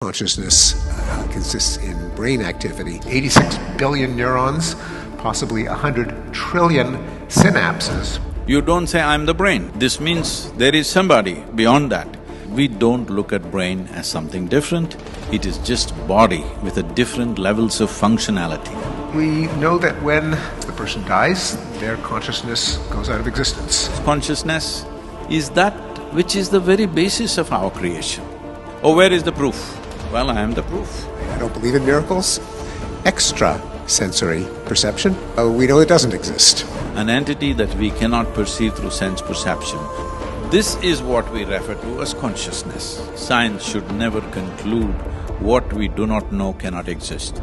Consciousness consists in brain activity. 86 billion neurons, possibly 100 trillion synapses. You don't say, I'm the brain. This means there is somebody beyond that. We don't look at brain as something different. It is just body with a different levels of functionality. We know that when the person dies, their consciousness goes out of existence. Consciousness is that which is the very basis of our creation. Oh, where is the proof? Well, I am the proof. I don't believe in miracles. Extrasensory perception, we know it doesn't exist. An entity that we cannot perceive through sense perception. This is what we refer to as consciousness. Science should never conclude what we do not know cannot exist.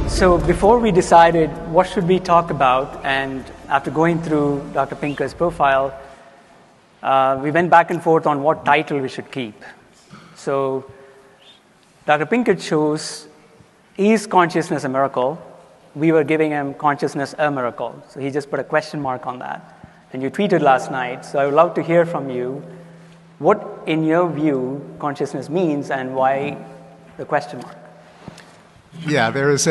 So before we decided what should we talk about, and after going through Dr. Pinker's profile, we went back and forth on what title we should keep. So Dr. Pinker chose, is consciousness a miracle? We were giving him consciousness a miracle. So he just put a question mark on that. And you tweeted last night, so I would love to hear from you what, in your view, consciousness means and why the question mark. Yeah, there is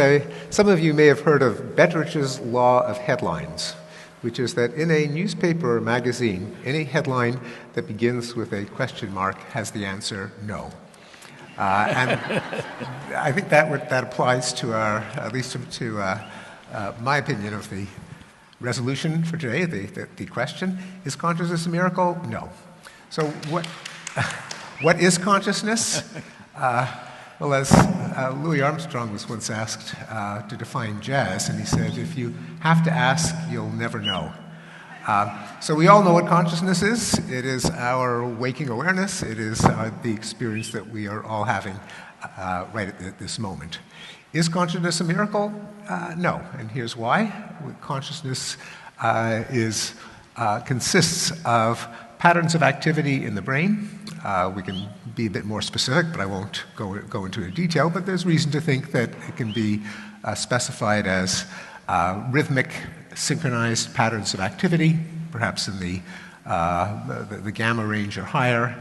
some of you may have heard of Betteridge's law of headlines, which is that in a newspaper or magazine, any headline that begins with a question mark has the answer no. And I think that applies to at least to my opinion of the resolution for today, the question, is consciousness a miracle? No. So what is consciousness? Well, as Louis Armstrong was once asked to define jazz, and he said, if you have to ask, you'll never know. So we all know what consciousness is. It is our waking awareness. It is the experience that we are all having right at this moment. Is consciousness a miracle? No, and here's why. Consciousness consists of patterns of activity in the brain. We can be a bit more specific, but I won't go into detail, but there's reason to think that it can be specified as rhythmic, synchronized patterns of activity, perhaps in the gamma range or higher,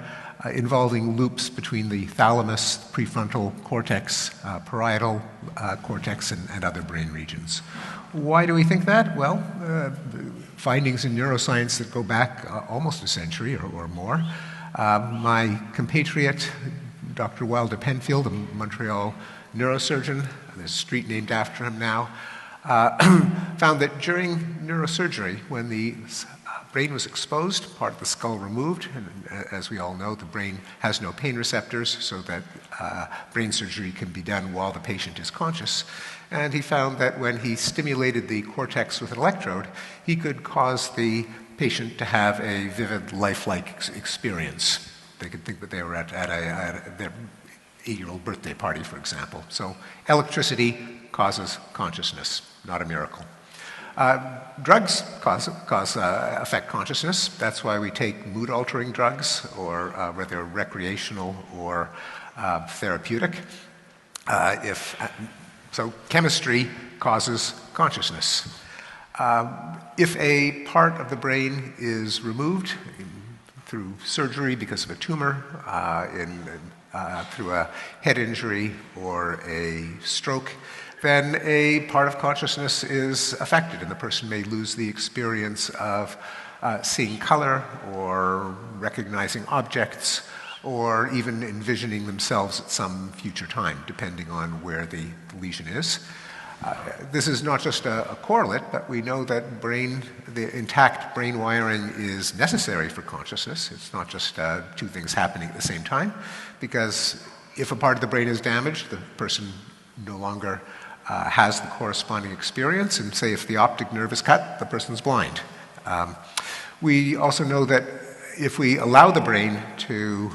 involving loops between the thalamus, prefrontal cortex, parietal cortex, and other brain regions. Why do we think that? Well, findings in neuroscience that go back almost a century or more. My compatriot, Dr. Wilder Penfield, a Montreal neurosurgeon, there's a street named after him now, found that during neurosurgery, when the brain was exposed, part of the skull removed, and as we all know, the brain has no pain receptors, so that brain surgery can be done while the patient is conscious. And he found that when he stimulated the cortex with an electrode, he could cause the patient to have a vivid, lifelike experience. They could think that they were at their 8-year-old birthday party, for example. So electricity causes consciousness, not a miracle. Drugs affect consciousness. That's why we take mood-altering drugs, or whether recreational or therapeutic. So chemistry causes consciousness. If a part of the brain is removed through surgery because of a tumor, through a head injury or a stroke, then a part of consciousness is affected, and the person may lose the experience of seeing color or recognizing objects or even envisioning themselves at some future time, depending on where the lesion is. This is not just a correlate, but we know that the intact brain wiring is necessary for consciousness. It's not just two things happening at the same time, because if a part of the brain is damaged, the person no longer has the corresponding experience, and say if the optic nerve is cut, the person's blind. We also know that if we allow the brain to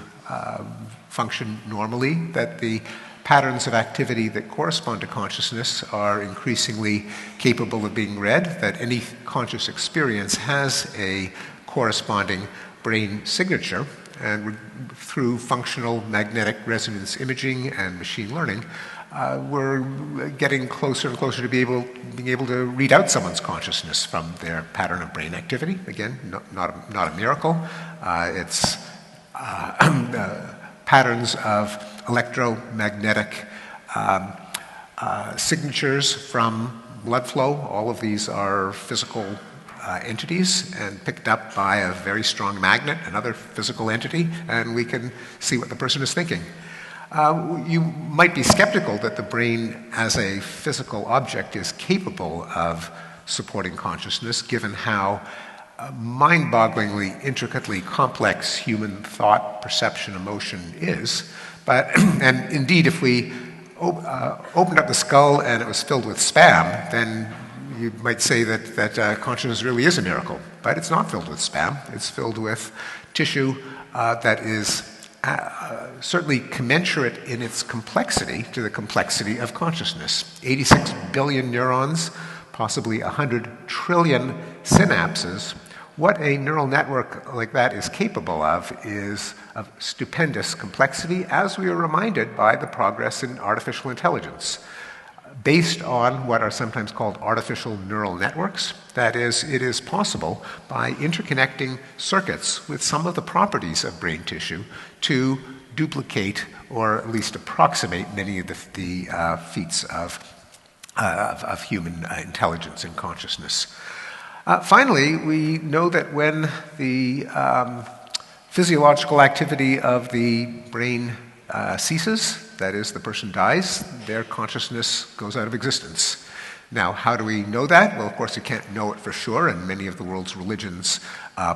function normally, that the patterns of activity that correspond to consciousness are increasingly capable of being read, that any conscious experience has a corresponding brain signature, and through functional magnetic resonance imaging and machine learning, we're getting closer and closer to being able to read out someone's consciousness from their pattern of brain activity. Again, not a miracle. It's patterns of electromagnetic signatures from blood flow. All of these are physical entities and picked up by a very strong magnet, another physical entity, and we can see what the person is thinking. You might be skeptical that the brain as a physical object is capable of supporting consciousness, given how mind-bogglingly, intricately complex human thought, perception, emotion is. But, and indeed, if we opened up the skull and it was filled with spam, then you might say that consciousness really is a miracle. But it's not filled with spam. It's filled with tissue that is certainly commensurate in its complexity to the complexity of consciousness. 86 billion neurons, possibly 100 trillion synapses. What a neural network like that is capable of is of stupendous complexity, as we are reminded by the progress in artificial intelligence. Based on what are sometimes called artificial neural networks, that is, it is possible by interconnecting circuits with some of the properties of brain tissue to duplicate or at least approximate many of the feats of human intelligence and consciousness. Finally, we know that when the physiological activity of the brain ceases, that is, the person dies, their consciousness goes out of existence. Now, how do we know that? Well, of course, you can't know it for sure, and many of the world's religions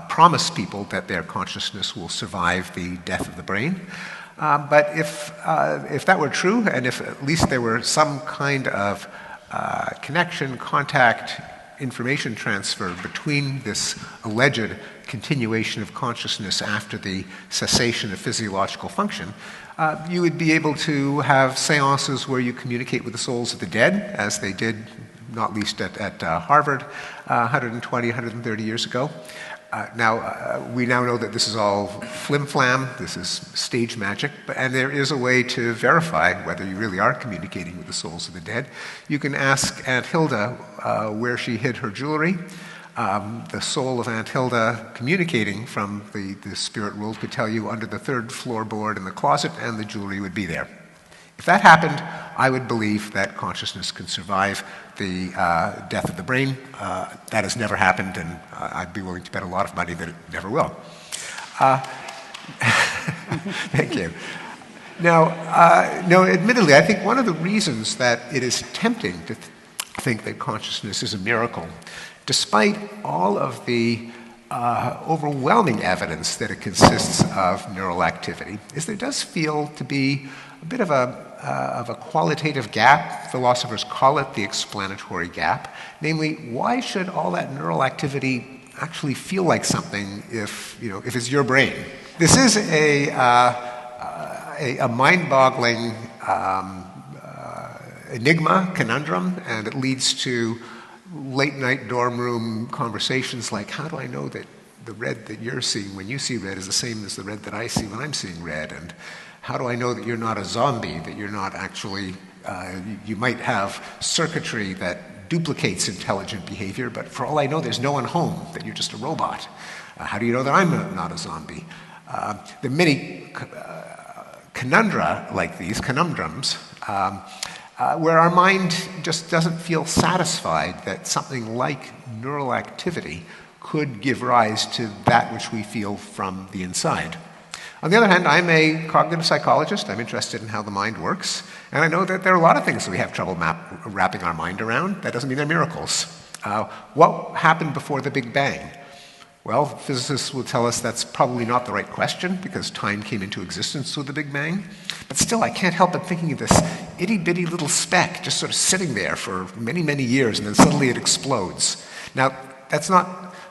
promise people that their consciousness will survive the death of the brain. But if that were true, and if at least there were some kind of connection, contact, information transfer between this alleged continuation of consciousness after the cessation of physiological function, you would be able to have seances where you communicate with the souls of the dead, as they did not least at Harvard 120, 130 years ago. We now know that this is all flim-flam, this is stage magic, and there is a way to verify whether you really are communicating with the souls of the dead. You can ask Aunt Hilda where she hid her jewelry. The soul of Aunt Hilda communicating from the spirit world could tell you under the third floorboard in the closet, and the jewelry would be there. If that happened, I would believe that consciousness can survive the death of the brain. That has never happened, and I'd be willing to bet a lot of money that it never will. Thank you. Now, admittedly, I think one of the reasons that it is tempting to think that consciousness is a miracle, despite all of the overwhelming evidence that it consists of neural activity, is there does feel to be a bit of a qualitative gap. Philosophers call it the explanatory gap. Namely, why should all that neural activity actually feel like something if it's your brain? This is a mind-boggling enigma, conundrum, and it leads to late-night dorm room conversations like, how do I know that the red that you're seeing when you see red is the same as the red that I see when I'm seeing red? And how do I know that you're not a zombie, that you're not actually, you might have circuitry that duplicates intelligent behavior, but for all I know, there's no one home, that you're just a robot. How do you know that I'm not a zombie? There are many conundra like these, conundrums, where our mind just doesn't feel satisfied that something like neural activity could give rise to that which we feel from the inside. On the other hand, I'm a cognitive psychologist. I'm interested in how the mind works. And I know that there are a lot of things that we have trouble wrapping our mind around. That doesn't mean they're miracles. What happened before the Big Bang? Well, physicists will tell us that's probably not the right question because time came into existence with the Big Bang. But still, I can't help but thinking of this itty-bitty little speck just sort of sitting there for many, many years, and then suddenly it explodes. Now,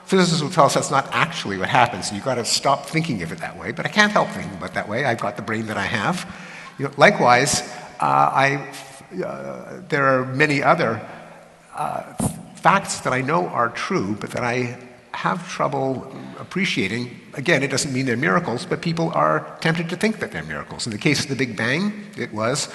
physicists will tell us that's not actually what happens, and you've got to stop thinking of it that way, but I can't help thinking about it that way. I've got the brain that I have. Likewise, there are many other facts that I know are true, but that I have trouble appreciating. Again, it doesn't mean they're miracles, but people are tempted to think that they're miracles. In the case of the Big Bang, it was,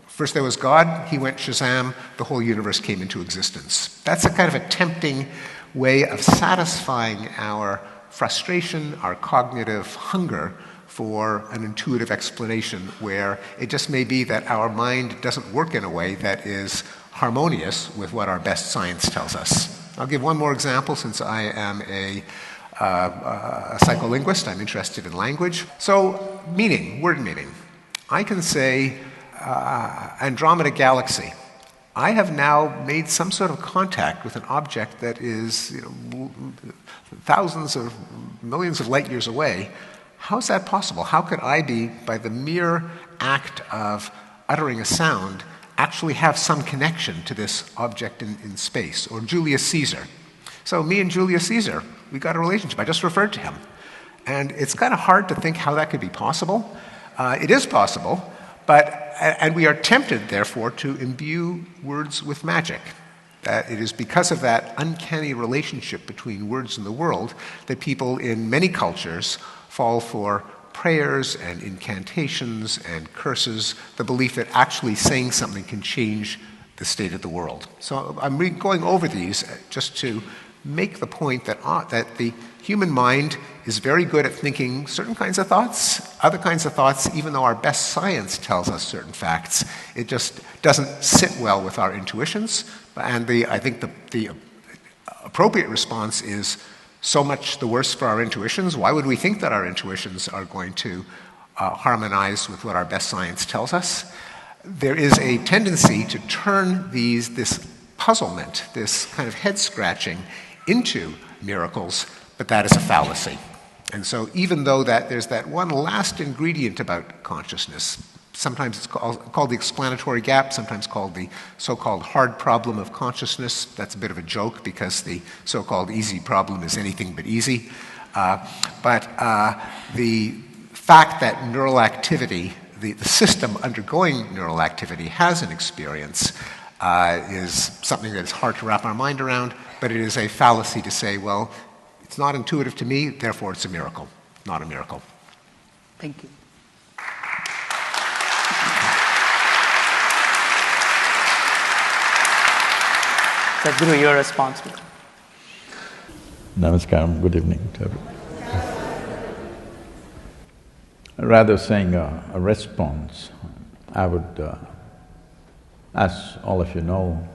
First there was God, he went Shazam, the whole universe came into existence. That's a kind of a tempting way of satisfying our frustration, our cognitive hunger for an intuitive explanation where it just may be that our mind doesn't work in a way that is harmonious with what our best science tells us. I'll give one more example since I am a psycholinguist. I'm interested in language. So, meaning, word meaning. I can say Andromeda Galaxy. I have now made some sort of contact with an object that is thousands of millions of light years away. How's that possible? How could I be, by the mere act of uttering a sound, actually have some connection to this object in space? Or Julius Caesar. So me and Julius Caesar, we got a relationship. I just referred to him. And it's kind of hard to think how that could be possible. It is possible, and we are tempted, therefore, to imbue words with magic. That it is because of that uncanny relationship between words and the world that people in many cultures fall for prayers and incantations and curses, the belief that actually saying something can change the state of the world. So I'm going over these just to make the point that the human mind is very good at thinking certain kinds of thoughts, other kinds of thoughts, even though our best science tells us certain facts, it just doesn't sit well with our intuitions. And I think the appropriate response is, so much the worse for our intuitions. Why would we think that our intuitions are going to harmonize with what our best science tells us? There is a tendency to turn this puzzlement, this kind of head-scratching, into miracles, but that is a fallacy. And so even though there's that one last ingredient about consciousness, sometimes it's called the explanatory gap, sometimes called the so-called hard problem of consciousness. That's a bit of a joke because the so-called easy problem is anything but easy. But the fact that neural activity, the system undergoing neural activity has an experience is something that is hard to wrap our mind around, but it is a fallacy to say, well, it's not intuitive to me, therefore it's a miracle. Not a miracle. Thank you. Sadhguru, your response to that. Namaskaram, good evening to everyone. Rather saying a response, I would, as all of you know,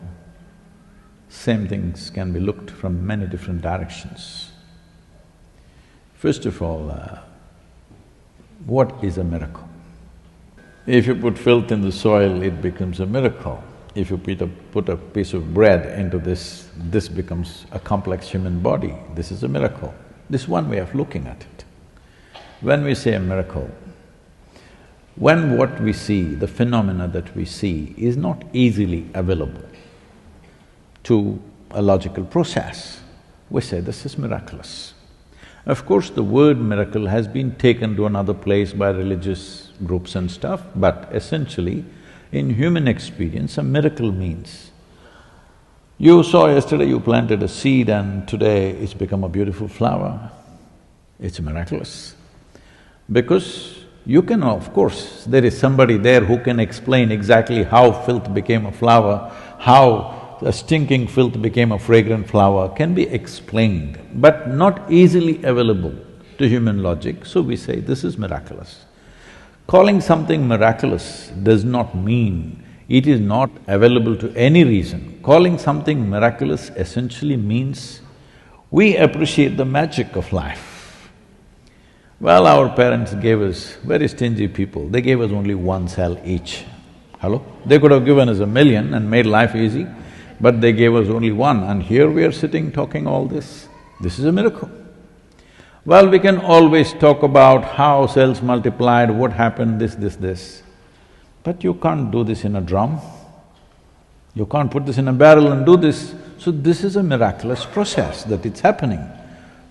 same things can be looked from many different directions. First of all, what is a miracle? If you put filth in the soil, it becomes a miracle. If you put a piece of bread into this becomes a complex human body. This is a miracle. This is one way of looking at it. When we say a miracle, when what we see, the phenomena that we see, is not easily available to a logical process, we say this is miraculous. Of course, the word miracle has been taken to another place by religious groups and stuff, but essentially, in human experience, a miracle means you saw yesterday you planted a seed and today it's become a beautiful flower. It's miraculous. Because you can, of course, there is somebody there who can explain exactly how filth became a flower, how a stinking filth became a fragrant flower, can be explained, but not easily available to human logic, so we say this is miraculous. Calling something miraculous does not mean it is not available to any reason. Calling something miraculous essentially means we appreciate the magic of life. Well, our parents gave us, very stingy people, they gave us only one cell each. Hello? They could have given us 1,000,000 and made life easy, but they gave us only one, and here we are sitting talking all this. This is a miracle. Well, we can always talk about how cells multiplied, what happened, this. But you can't do this in a drum. You can't put this in a barrel and do this. So this is a miraculous process that it's happening.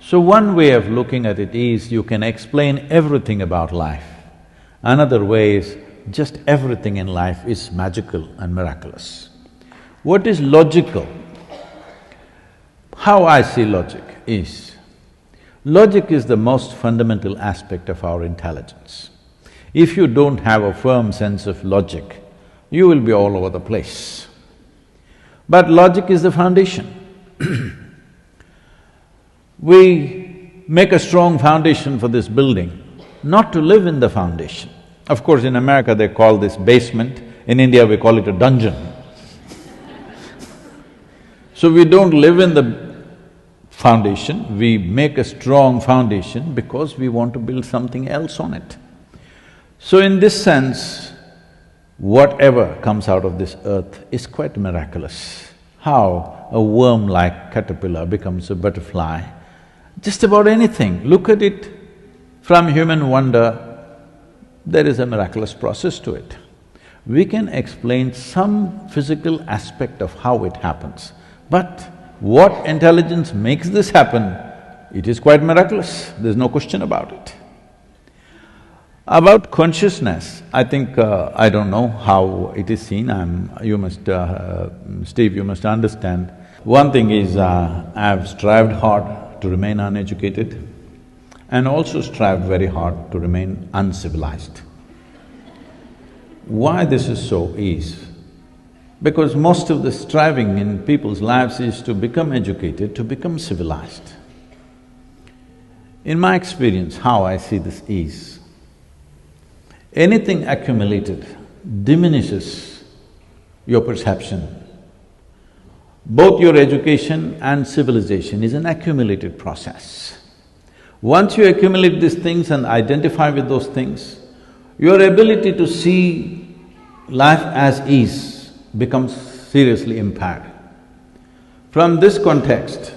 So one way of looking at it is you can explain everything about life. Another way is just everything in life is magical and miraculous. What is logical? How I see logic is, logic is the most fundamental aspect of our intelligence. If you don't have a firm sense of logic, you will be all over the place. But logic is the foundation. We make a strong foundation for this building, not to live in the foundation. Of course, in America they call this basement, in India we call it a dungeon. So we don't live in the foundation, we make a strong foundation because we want to build something else on it. So in this sense, whatever comes out of this earth is quite miraculous. How a worm-like caterpillar becomes a butterfly, just about anything. Look at it from human wonder, there is a miraculous process to it. We can explain some physical aspect of how it happens, but what intelligence makes this happen, it is quite miraculous, there's no question about it. About consciousness, I think, I don't know how it is seen, Steve, you must understand. One thing is, I've strived hard to remain uneducated and also strived very hard to remain uncivilized. Why this is so is, because most of the striving in people's lives is to become educated, to become civilized. In my experience, how I see this is, anything accumulated diminishes your perception. Both your education and civilization is an accumulated process. Once you accumulate these things and identify with those things, your ability to see life as is becomes seriously impaired. From this context,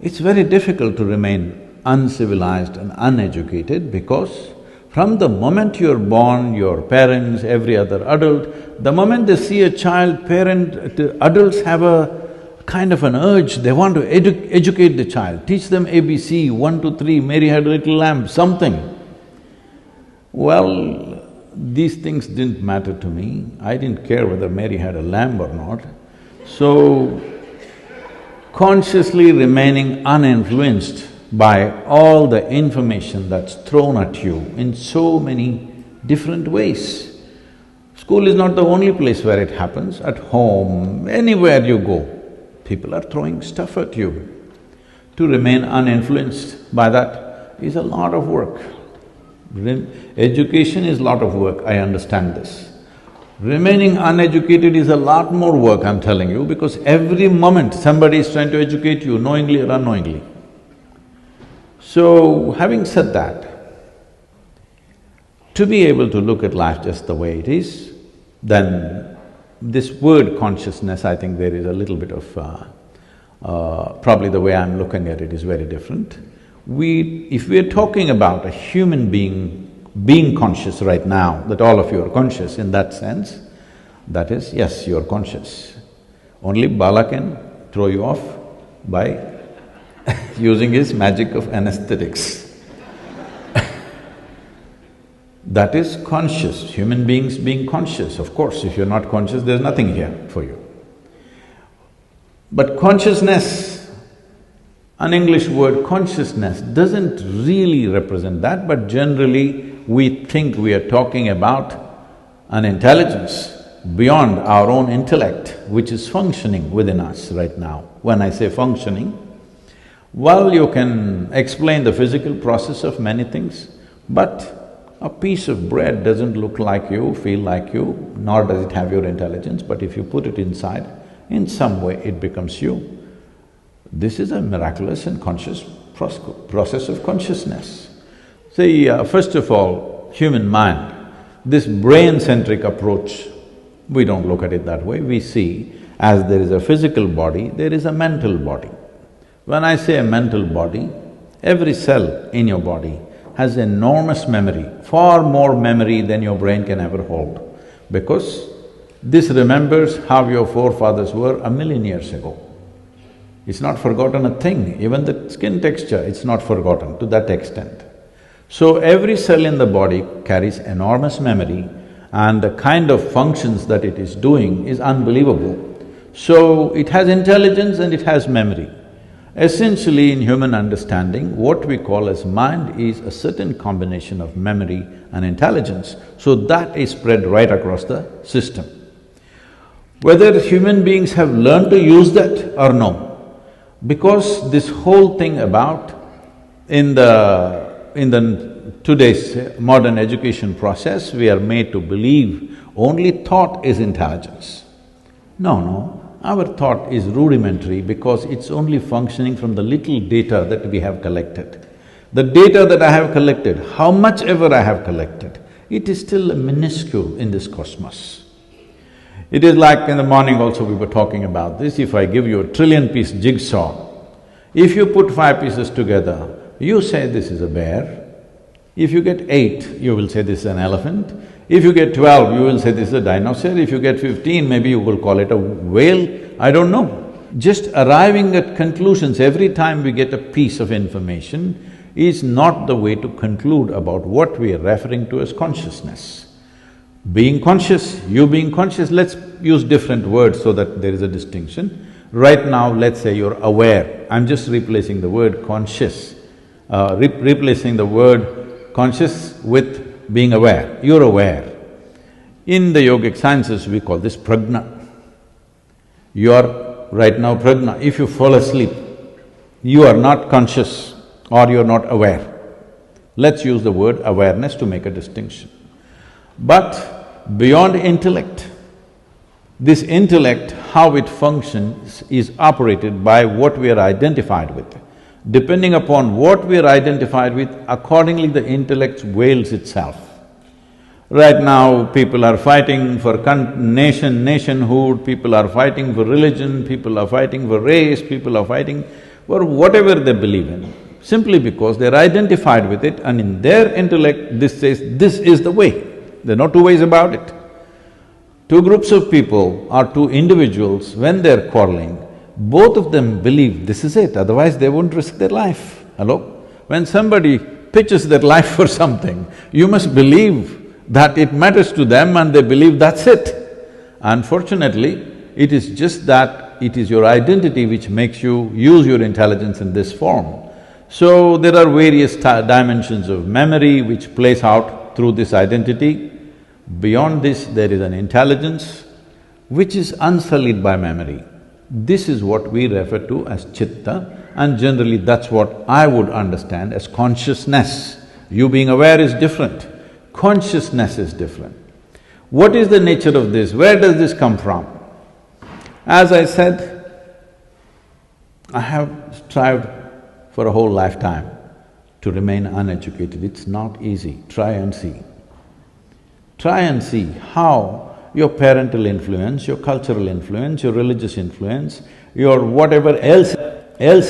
it's very difficult to remain uncivilized and uneducated because from the moment you're born, your parents, every other adult, the moment they see a child, adults have a kind of an urge, they want to educate the child, teach them ABC, 1, 2, 3, Mary had a little lamb, something. Well, these things didn't matter to me, I didn't care whether Mary had a lamb or not. So, consciously remaining uninfluenced by all the information that's thrown at you in so many different ways. School is not the only place where it happens, at home, anywhere you go, people are throwing stuff at you. To remain uninfluenced by that is a lot of work. Education is a lot of work, I understand this. Remaining uneducated is a lot more work, I'm telling you, because every moment somebody is trying to educate you, knowingly or unknowingly. So, having said that, to be able to look at life just the way it is, then this word consciousness, I think there is a little bit of… probably the way I'm looking at it is very different. If we're talking about a human being conscious right now, that all of you are conscious in that sense, that is, yes, you're conscious. Only Bala can throw you off by using his magic of anesthetics. That is conscious, human beings being conscious. Of course, if you're not conscious, there's nothing here for you. But consciousness, an English word consciousness doesn't really represent that, but generally we think we are talking about an intelligence beyond our own intellect, which is functioning within us right now. When I say functioning, well, you can explain the physical process of many things, but a piece of bread doesn't look like you, feel like you, nor does it have your intelligence, but if you put it inside, in some way it becomes you. This is a miraculous and conscious process of consciousness. See, first of all, human mind, this brain-centric approach, we don't look at it that way, we see as there is a physical body, there is a mental body. When I say a mental body, every cell in your body has enormous memory, far more memory than your brain can ever hold, because this remembers how your forefathers were 1,000,000 years ago. It's not forgotten a thing, even the skin texture, it's not forgotten to that extent. So every cell in the body carries enormous memory and the kind of functions that it is doing is unbelievable. So it has intelligence and it has memory. Essentially, in human understanding, what we call as mind is a certain combination of memory and intelligence, so that is spread right across the system. Whether human beings have learned to use that or no. Because this whole thing about in the today's modern education process, we are made to believe only thought is intelligence. No, our thought is rudimentary because it's only functioning from the little data that we have collected. The data that I have collected, how much ever I have collected, it is still minuscule in this cosmos. It is like in the morning also we were talking about this, if I give you a 1,000,000,000,000-piece jigsaw, if you put 5 pieces together, you say this is a bear. If you get 8, you will say this is an elephant. If you get 12, you will say this is a dinosaur. If you get 15, maybe you will call it a whale, I don't know. Just arriving at conclusions every time we get a piece of information is not the way to conclude about what we are referring to as consciousness. Being conscious, you being conscious, let's use different words so that there is a distinction. Right now, let's say you're aware, I'm just replacing the word conscious, replacing the word conscious with being aware. You're aware. In the yogic sciences, we call this prajna. You're right now prajna. If you fall asleep, you are not conscious or you're not aware. Let's use the word awareness to make a distinction. But beyond intellect, this intellect, how it functions is operated by what we are identified with. Depending upon what we are identified with, accordingly the intellect wails itself. Right now, people are fighting for nationhood, people are fighting for religion, people are fighting for race, people are fighting for whatever they believe in, simply because they're identified with it and in their intellect this says, this is the way. There are no two ways about it. Two groups of people or two individuals, when they're quarreling, both of them believe this is it, otherwise they won't risk their life. Hello? When somebody pitches their life for something, you must believe that it matters to them and they believe that's it. Unfortunately, it is just that it is your identity which makes you use your intelligence in this form. So, there are various dimensions of memory which plays out through this identity. Beyond this, there is an intelligence which is unsullied by memory. This is what we refer to as chitta, and generally that's what I would understand as consciousness. You being aware is different, consciousness is different. What is the nature of this? Where does this come from? As I said, I have strived for a whole lifetime to remain uneducated. It's not easy, try and see. Try and see how your parental influence, your cultural influence, your religious influence, your whatever else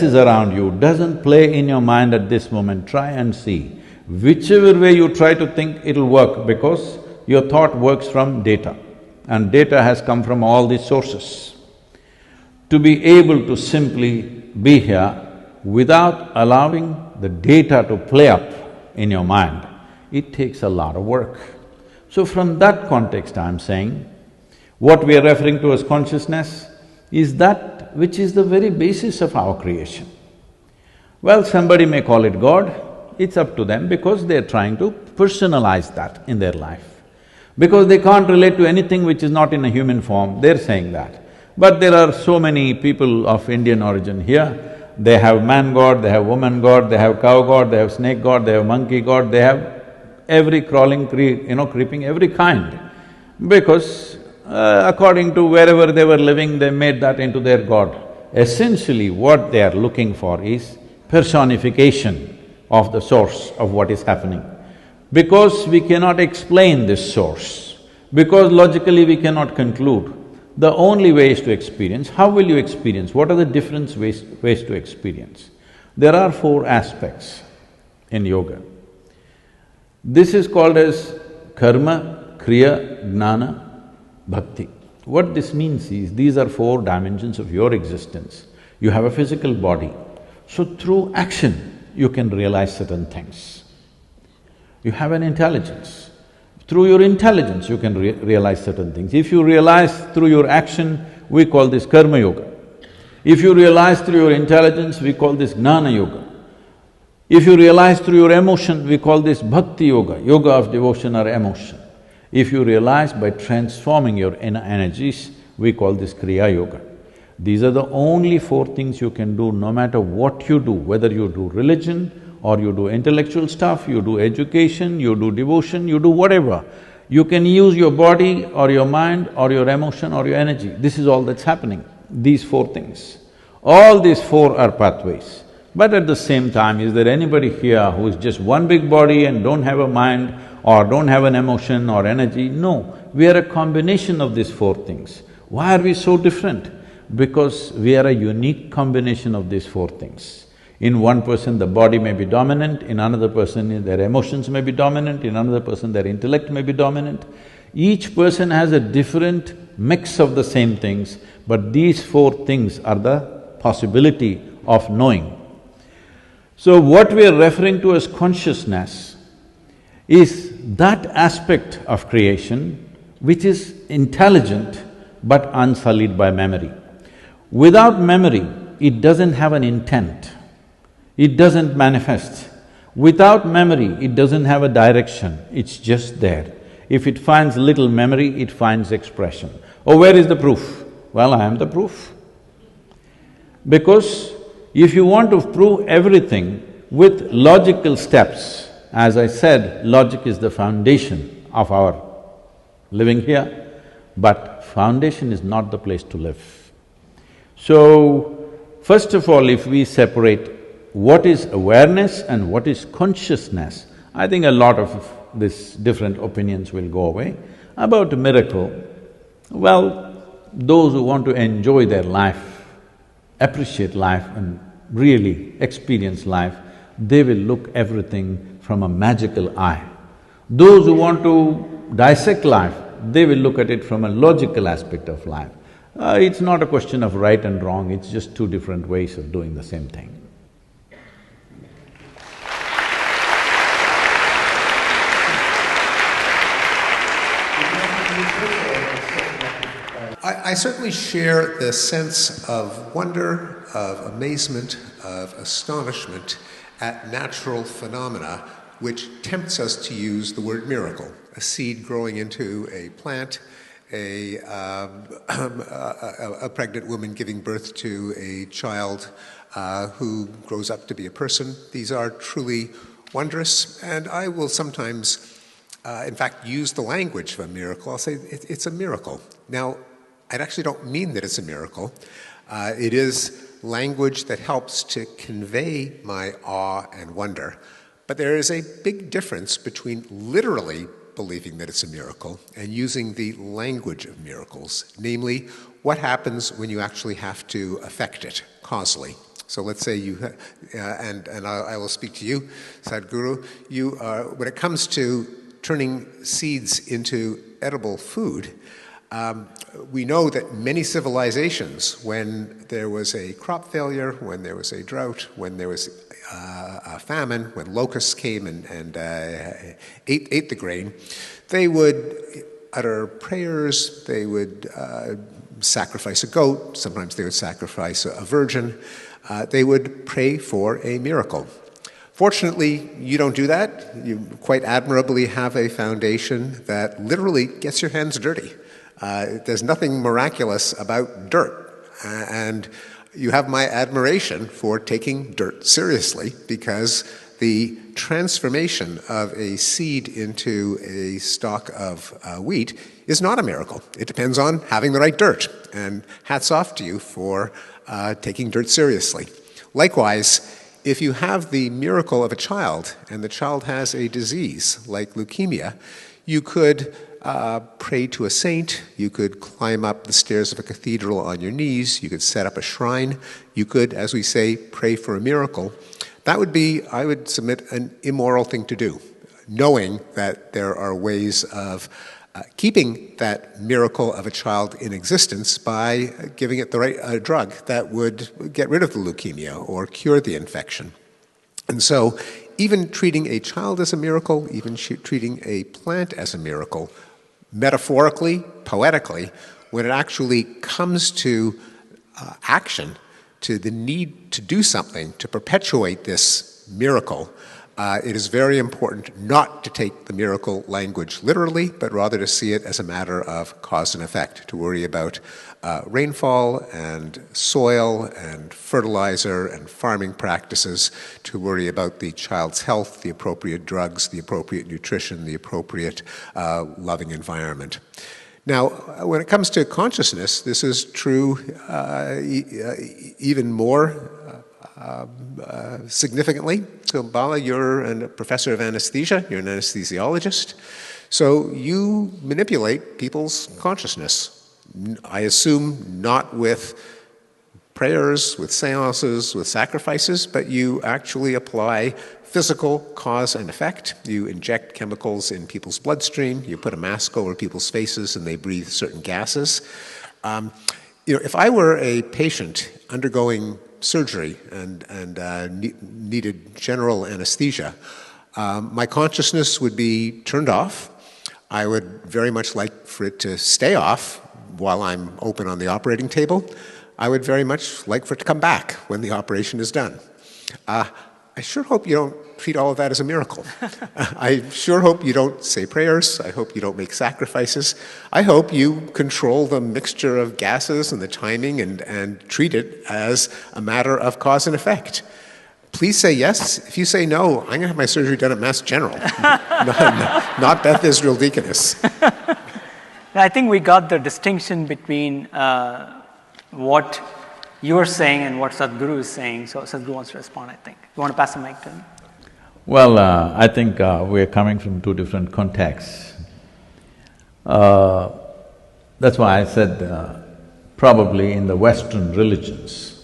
is around you doesn't play in your mind at this moment. Try and see. Whichever way you try to think, it'll work because your thought works from data and data has come from all these sources. To be able to simply be here without allowing the data to play up in your mind, it takes a lot of work. So from that context, I'm saying, what we are referring to as consciousness is that which is the very basis of our creation. Well, somebody may call it God, it's up to them because they're trying to personalize that in their life. Because they can't relate to anything which is not in a human form, they're saying that. But there are so many people of Indian origin here, they have man god, they have woman god, they have cow god, they have snake god, they have monkey god, they have every crawling, creeping, every kind. Because according to wherever they were living, they made that into their god. Essentially, what they are looking for is personification of the source of what is happening. Because we cannot explain this source, because logically we cannot conclude, the only way is to experience. How will you experience? What are the different ways to experience? There are 4 aspects in yoga. This is called as karma, kriya, jnana, bhakti. What this means is, these are 4 dimensions of your existence. You have a physical body, so through action, you can realize certain things. You have an intelligence. Through your intelligence, you can realize certain things. If you realize through your action, we call this karma yoga. If you realize through your intelligence, we call this jnana yoga. If you realize through your emotion, we call this bhakti yoga, yoga of devotion or emotion. If you realize by transforming your inner energies, We call this Kriya Yoga. These are the only 4 things you can do no matter what you do, whether you do religion or you do intellectual stuff, you do education, you do devotion, you do whatever. You can use your body or your mind or your emotion or your energy. This is all that's happening, these 4 things. All these 4 are pathways. But at the same time, is there anybody here who is just one big body and don't have a mind or don't have an emotion or energy? No, we are a combination of these 4 things. Why are we so different? Because we are a unique combination of these 4 things. In one person, the body may be dominant, in another person, their emotions may be dominant, in another person, their intellect may be dominant. Each person has a different mix of the same things, but these 4 things are the possibility of knowing. So what we are referring to as consciousness is that aspect of creation which is intelligent but unsullied by memory. Without memory, it doesn't have an intent, it doesn't manifest. Without memory, it doesn't have a direction, it's just there. If it finds little memory, it finds expression. Oh, where is the proof? Well, I am the proof. Because if you want to prove everything with logical steps, as I said, logic is the foundation of our living here, but foundation is not the place to live. So, first of all, if we separate what is awareness and what is consciousness, I think a lot of these different opinions will go away. About a miracle, well, those who want to enjoy their life, appreciate life and really experience life, they will look everything from a magical eye. Those who want to dissect life, they will look at it from a logical aspect of life. It's not a question of right and wrong, it's just 2 different ways of doing the same thing. I certainly share the sense of wonder, of amazement, of astonishment at natural phenomena which tempts us to use the word miracle. A seed growing into a plant, a pregnant woman giving birth to a child who grows up to be a person. These are truly wondrous, and I will sometimes, in fact, use the language of a miracle. I'll say it's a miracle. Now, I actually don't mean that it's a miracle. It is language that helps to convey my awe and wonder. But there is a big difference between literally believing that it's a miracle and using the language of miracles, namely, what happens when you actually have to affect it causally. So let's say you, and I will speak to you, Sadhguru, when it comes to turning seeds into edible food, we know that many civilizations, when there was a crop failure, when there was a drought, when there was a famine, when locusts came and ate the grain, they would utter prayers, they would sacrifice a goat, sometimes they would sacrifice a virgin, they would pray for a miracle. Fortunately, you don't do that. You quite admirably have a foundation that literally gets your hands dirty. There's nothing miraculous about dirt, and you have my admiration for taking dirt seriously, because the transformation of a seed into a stalk of wheat is not a miracle. It depends on having the right dirt, and hats off to you for taking dirt seriously. Likewise, if you have the miracle of a child, and the child has a disease like leukemia, you could pray to a saint, you could climb up the stairs of a cathedral on your knees, you could set up a shrine, you could, as we say, pray for a miracle. That would be, I would submit, an immoral thing to do, knowing that there are ways of keeping that miracle of a child in existence by giving it the right drug that would get rid of the leukemia or cure the infection. And so, even treating a child as a miracle, even treating a plant as a miracle, metaphorically, poetically, when it actually comes to action, to the need to do something, to perpetuate this miracle, it is very important not to take the miracle language literally, but rather to see it as a matter of cause and effect, to worry about rainfall and soil and fertilizer and farming practices, to worry about the child's health, the appropriate drugs, the appropriate nutrition, the appropriate loving environment. Now, when it comes to consciousness, this is true even more significantly. So, Bala, you're a professor of anesthesia, you're an anesthesiologist, so you manipulate people's consciousness. I assume not with prayers, with seances, with sacrifices, but you actually apply physical cause and effect. You inject chemicals in people's bloodstream, you put a mask over people's faces and they breathe certain gases. If I were a patient undergoing surgery and needed general anesthesia, my consciousness would be turned off. I would very much like for it to stay off while I'm open on the operating table. I would very much like for it to come back when the operation is done. I sure hope you don't treat all of that as a miracle. I sure hope you don't say prayers. I hope you don't make sacrifices. I hope you control the mixture of gases and the timing and treat it as a matter of cause and effect. Please say yes. If you say no, I'm going to have my surgery done at Mass General, not Beth Israel Deaconess. I think we got the distinction between what you're saying and what Sadhguru is saying. So Sadhguru wants to respond, I think. You want to pass the mic to him? Well, I think we're coming from two different contexts. That's why I said probably in the Western religions,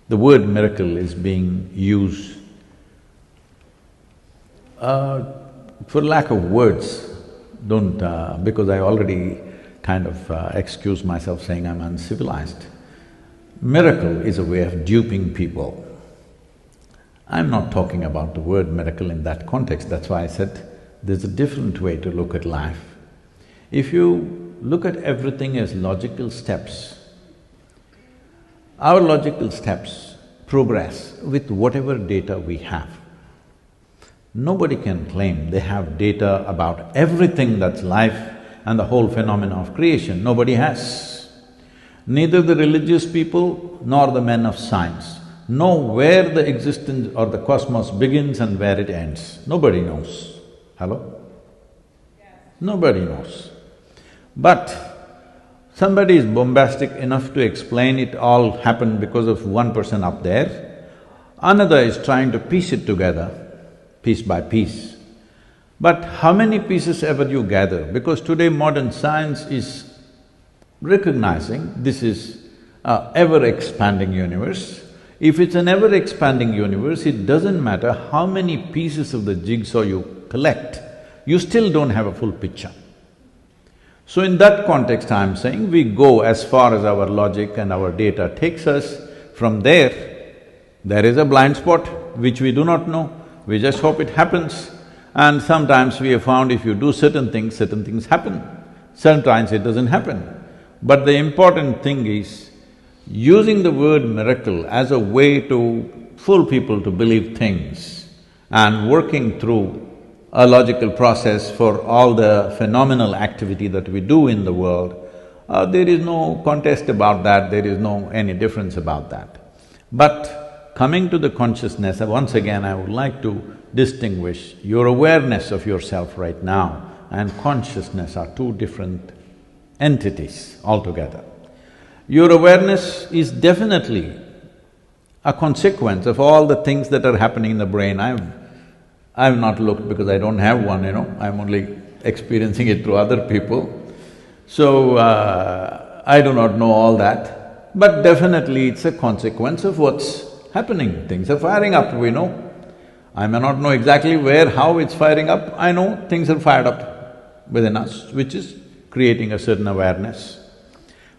the word miracle is being used for lack of words. Don't… because I already kind of excuse myself saying I'm uncivilized. Miracle is a way of duping people. I'm not talking about the word miracle in that context, that's why I said there's a different way to look at life. If you look at everything as logical steps, our logical steps progress with whatever data we have. Nobody can claim they have data about everything that's life and the whole phenomena of creation. Nobody has. Neither the religious people nor the men of science know where the existence or the cosmos begins and where it ends. Nobody knows. Hello? Yes. Nobody knows. But somebody is bombastic enough to explain it all happened because of one person up there, another is trying to piece it together, piece by piece. But how many pieces ever you gather? Because today modern science is recognizing this is a ever-expanding universe. If it's an ever-expanding universe, it doesn't matter how many pieces of the jigsaw you collect, you still don't have a full picture. So in that context, I'm saying we go as far as our logic and our data takes us. From there is a blind spot which we do not know, we just hope it happens. And sometimes we have found if you do certain things happen. Sometimes it doesn't happen. But the important thing is, using the word miracle as a way to fool people to believe things and working through a logical process for all the phenomenal activity that we do in the world, there is no contest about that, there is no any difference about that. But coming to the consciousness, once again I would like to distinguish your awareness of yourself right now and consciousness are two different entities altogether. Your awareness is definitely a consequence of all the things that are happening in the brain. I've not looked because I don't have one, I'm only experiencing it through other people. So, I do not know all that, but definitely it's a consequence of what's happening. Things are firing up, we know. I may not know exactly where, how it's firing up, I know things are fired up within us, which is creating a certain awareness.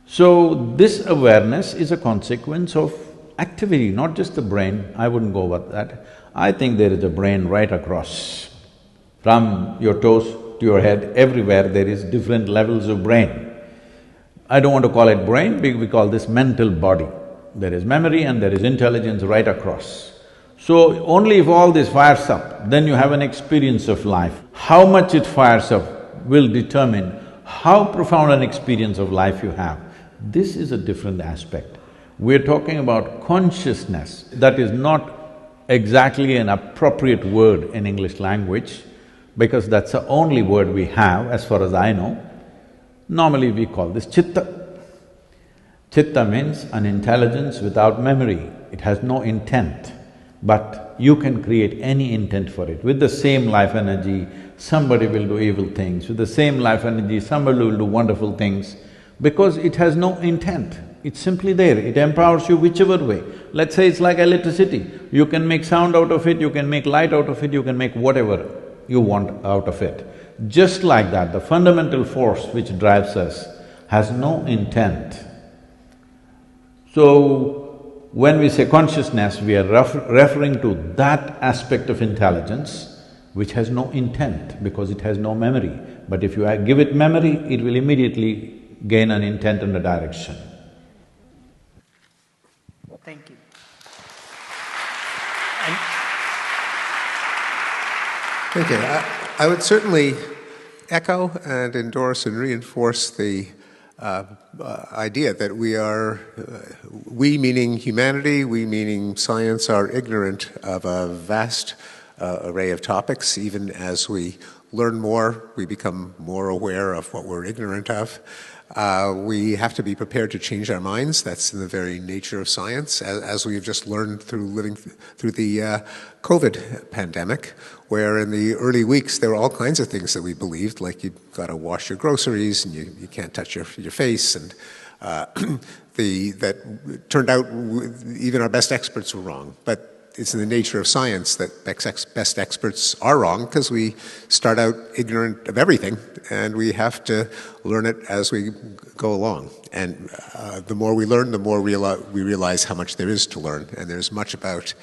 So, this awareness is a consequence of activity, not just the brain, I wouldn't go with that. I think there is a brain right across. From your toes to your head, everywhere there is different levels of brain. I don't want to call it brain, we call this mental body. There is memory and there is intelligence right across. So only if all this fires up, then you have an experience of life. How much it fires up will determine how profound an experience of life you have. This is a different aspect. We're talking about consciousness. That is not exactly an appropriate word in English language, because that's the only word we have as far as I know. Normally we call this chitta. Chitta means an intelligence without memory. It has no intent, but you can create any intent for it. With the same life energy, somebody will do evil things. With the same life energy, somebody will do wonderful things, because it has no intent. It's simply there, it empowers you whichever way. Let's say it's like electricity. You can make sound out of it, you can make light out of it, you can make whatever you want out of it. Just like that, the fundamental force which drives us has no intent. So, when we say consciousness, we are referring to that aspect of intelligence which has no intent because it has no memory. But if you give it memory, it will immediately gain an intent and a direction. Thank you. Thank you. I would certainly echo and endorse and reinforce the idea that we meaning humanity, we meaning science, are ignorant of a vast array of topics. Even as we learn more, we become more aware of what we're ignorant of. We have to be prepared to change our minds. That's in the very nature of science, as we've just learned through living through the COVID pandemic, where in the early weeks there were all kinds of things that we believed, like you've got to wash your groceries and you can't touch your face, and that turned out even our best experts were wrong. But it's in the nature of science that best experts are wrong, because we start out ignorant of everything and we have to learn it as we go along. And the more we learn, the more we realize how much there is to learn. And there's much about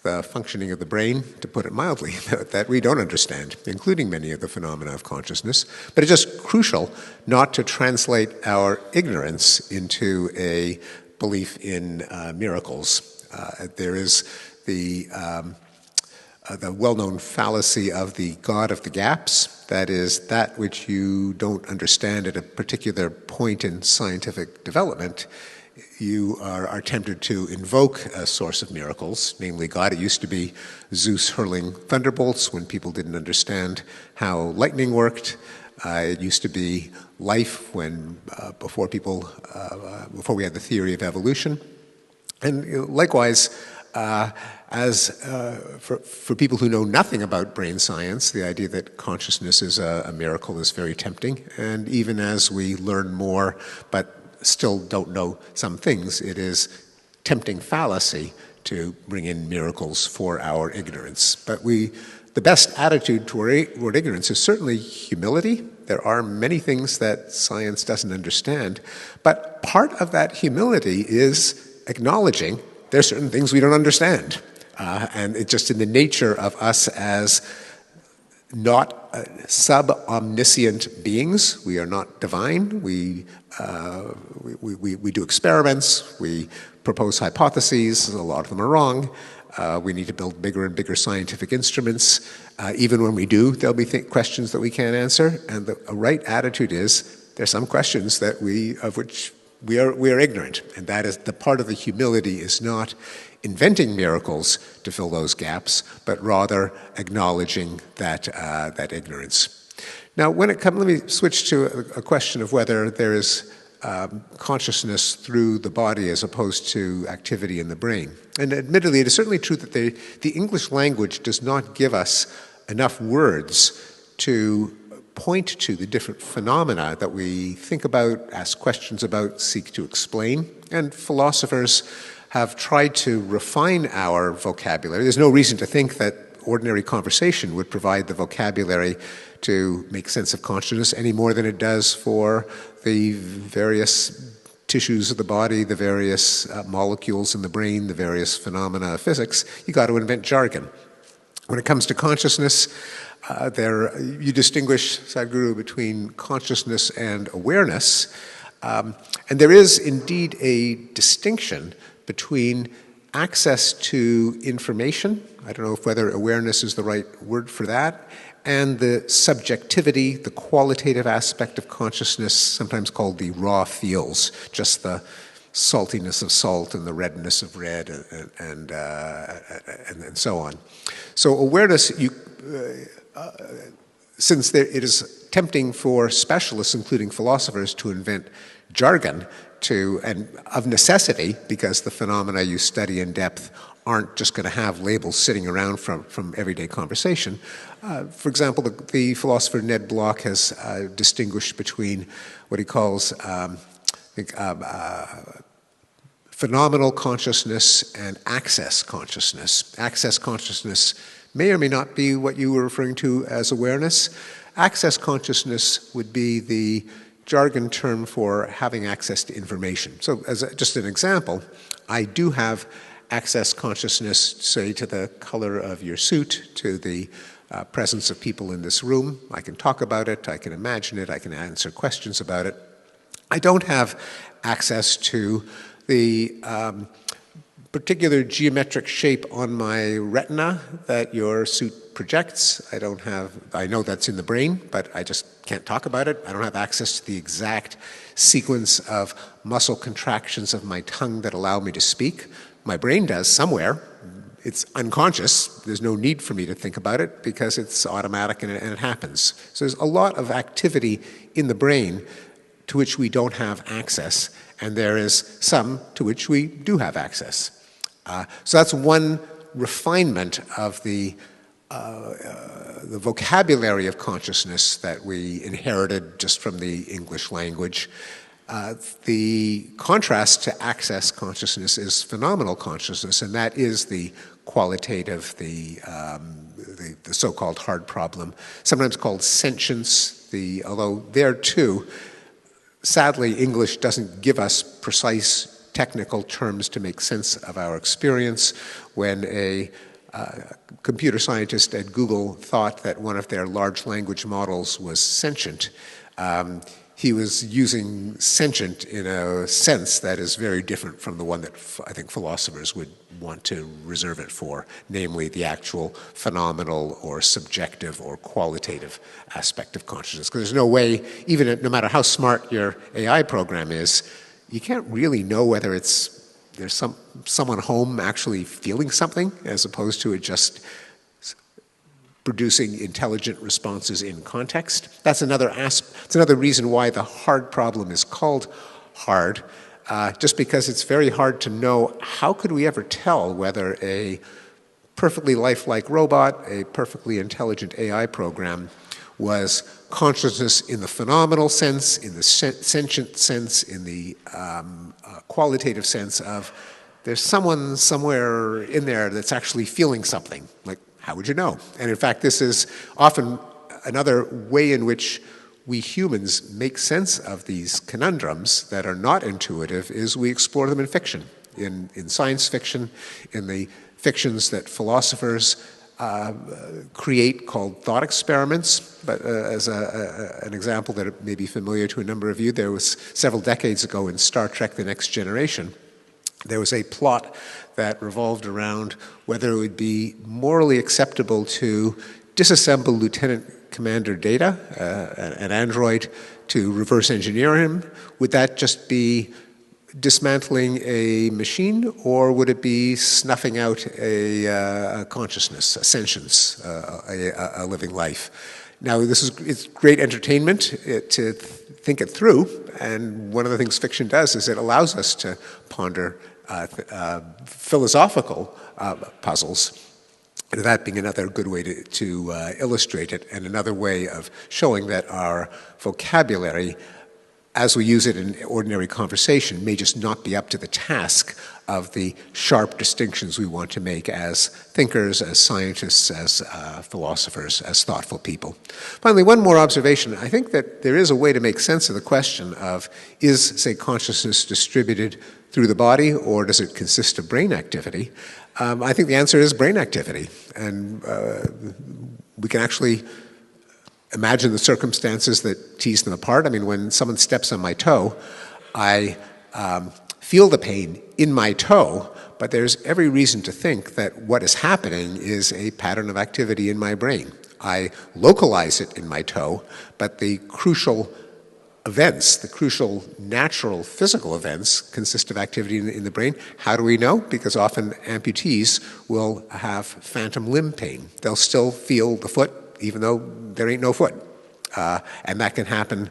the functioning of the brain, to put it mildly, that we don't understand, including many of the phenomena of consciousness. But it's just crucial not to translate our ignorance into a belief in miracles. There is the well-known fallacy of the God of the gaps. That is, that which you don't understand at a particular point in scientific development, you are tempted to invoke a source of miracles, namely God. It used to be Zeus hurling thunderbolts when people didn't understand how lightning worked. It used to be life when before we had the theory of evolution. And likewise, for people who know nothing about brain science, the idea that consciousness is a miracle is very tempting. And even as we learn more, but still don't know some things, it is tempting fallacy to bring in miracles for our ignorance. But the best attitude toward ignorance is certainly humility. There are many things that science doesn't understand, but part of that humility is acknowledging there are certain things we don't understand. And it's just in the nature of us as not sub-omniscient beings. We are not divine. We do experiments. We propose hypotheses. A lot of them are wrong. We need to build bigger and bigger scientific instruments. Even when we do, there'll be questions that we can't answer. And the right attitude is there's some questions of which we are ignorant. And that is the part of the humility, is not inventing miracles to fill those gaps, but rather acknowledging that ignorance. Now, let me switch to a question of whether there is consciousness through the body as opposed to activity in the brain. And admittedly, it is certainly true that the English language does not give us enough words to point to the different phenomena that we think about, ask questions about, seek to explain. And philosophers have tried to refine our vocabulary. There's no reason to think that ordinary conversation would provide the vocabulary to make sense of consciousness any more than it does for the various tissues of the body, the various molecules in the brain, the various phenomena of physics. You got to invent jargon. When it comes to consciousness, you distinguish, Sadhguru, between consciousness and awareness. And there is indeed a distinction between access to information, I don't know whether awareness is the right word for that, and the subjectivity, the qualitative aspect of consciousness, sometimes called the raw feels, just the saltiness of salt and the redness of red and so on. So awareness, since it is tempting for specialists, including philosophers, to invent jargon and of necessity, because the phenomena you study in depth aren't just going to have labels sitting around from everyday conversation. For example, the philosopher Ned Block has distinguished between what he calls phenomenal consciousness and access consciousness. Access consciousness may or may not be what you were referring to as awareness. Access consciousness would be the jargon term for having access to information. So as just an example, I do have access consciousness, say, to the color of your suit, to the presence of people in this room. I can talk about it, I can imagine it, I can answer questions about it. I don't have access to the particular geometric shape on my retina that your suit projects. I know that's in the brain, but I just can't talk about it. I don't have access to the exact sequence of muscle contractions of my tongue that allow me to speak. My brain does somewhere. It's unconscious. There's no need for me to think about it because it's automatic and it happens. So there's a lot of activity in the brain to which we don't have access, and there is some to which we do have access. So that's one refinement of the vocabulary of consciousness that we inherited just from the English language. The contrast to access consciousness is phenomenal consciousness, and that is the qualitative, the so-called hard problem, sometimes called sentience. Although there too, sadly, English doesn't give us precise technical terms to make sense of our experience. When a computer scientist at Google thought that one of their large language models was sentient, he was using sentient in a sense that is very different from the one that I think philosophers would want to reserve it for, namely the actual phenomenal or subjective or qualitative aspect of consciousness. Because there's no way, no matter how smart your AI program is, you can't really know whether there's someone home actually feeling something as opposed to it just producing intelligent responses in context. That's another reason why the hard problem is called hard, just because it's very hard to know how could we ever tell whether a perfectly lifelike robot, a perfectly intelligent AI program, was consciousness in the phenomenal sense, in the sentient sense, in the qualitative sense of there's someone somewhere in there that's actually feeling something. Like, how would you know? And in fact, this is often another way in which we humans make sense of these conundrums that are not intuitive is we explore them in fiction, in science fiction, in the fictions that philosophers create called thought experiments. But as an example that may be familiar to a number of you, there was several decades ago in Star Trek: The Next Generation, there was a plot that revolved around whether it would be morally acceptable to disassemble Lieutenant Commander Data, an android, to reverse engineer him. Would that just be dismantling a machine, or would it be snuffing out a consciousness, a sentience, a living life? Now, it's great entertainment to think it through, and one of the things fiction does is it allows us to ponder philosophical puzzles. And that being another good way to illustrate it, and another way of showing that our vocabulary, as we use it in ordinary conversation, may just not be up to the task of the sharp distinctions we want to make as thinkers, as scientists, as philosophers, as thoughtful people. Finally, one more observation. I think that there is a way to make sense of the question of, is, say, consciousness distributed through the body, or does it consist of brain activity? I think the answer is brain activity. And we can actually imagine the circumstances that tease them apart. I mean, when someone steps on my toe, I feel the pain in my toe, but there's every reason to think that what is happening is a pattern of activity in my brain. I localize it in my toe, but the crucial events, the crucial natural physical events, consist of activity in the brain. How do we know? Because often amputees will have phantom limb pain. They'll still feel the foot even though there ain't no foot. And that can happen.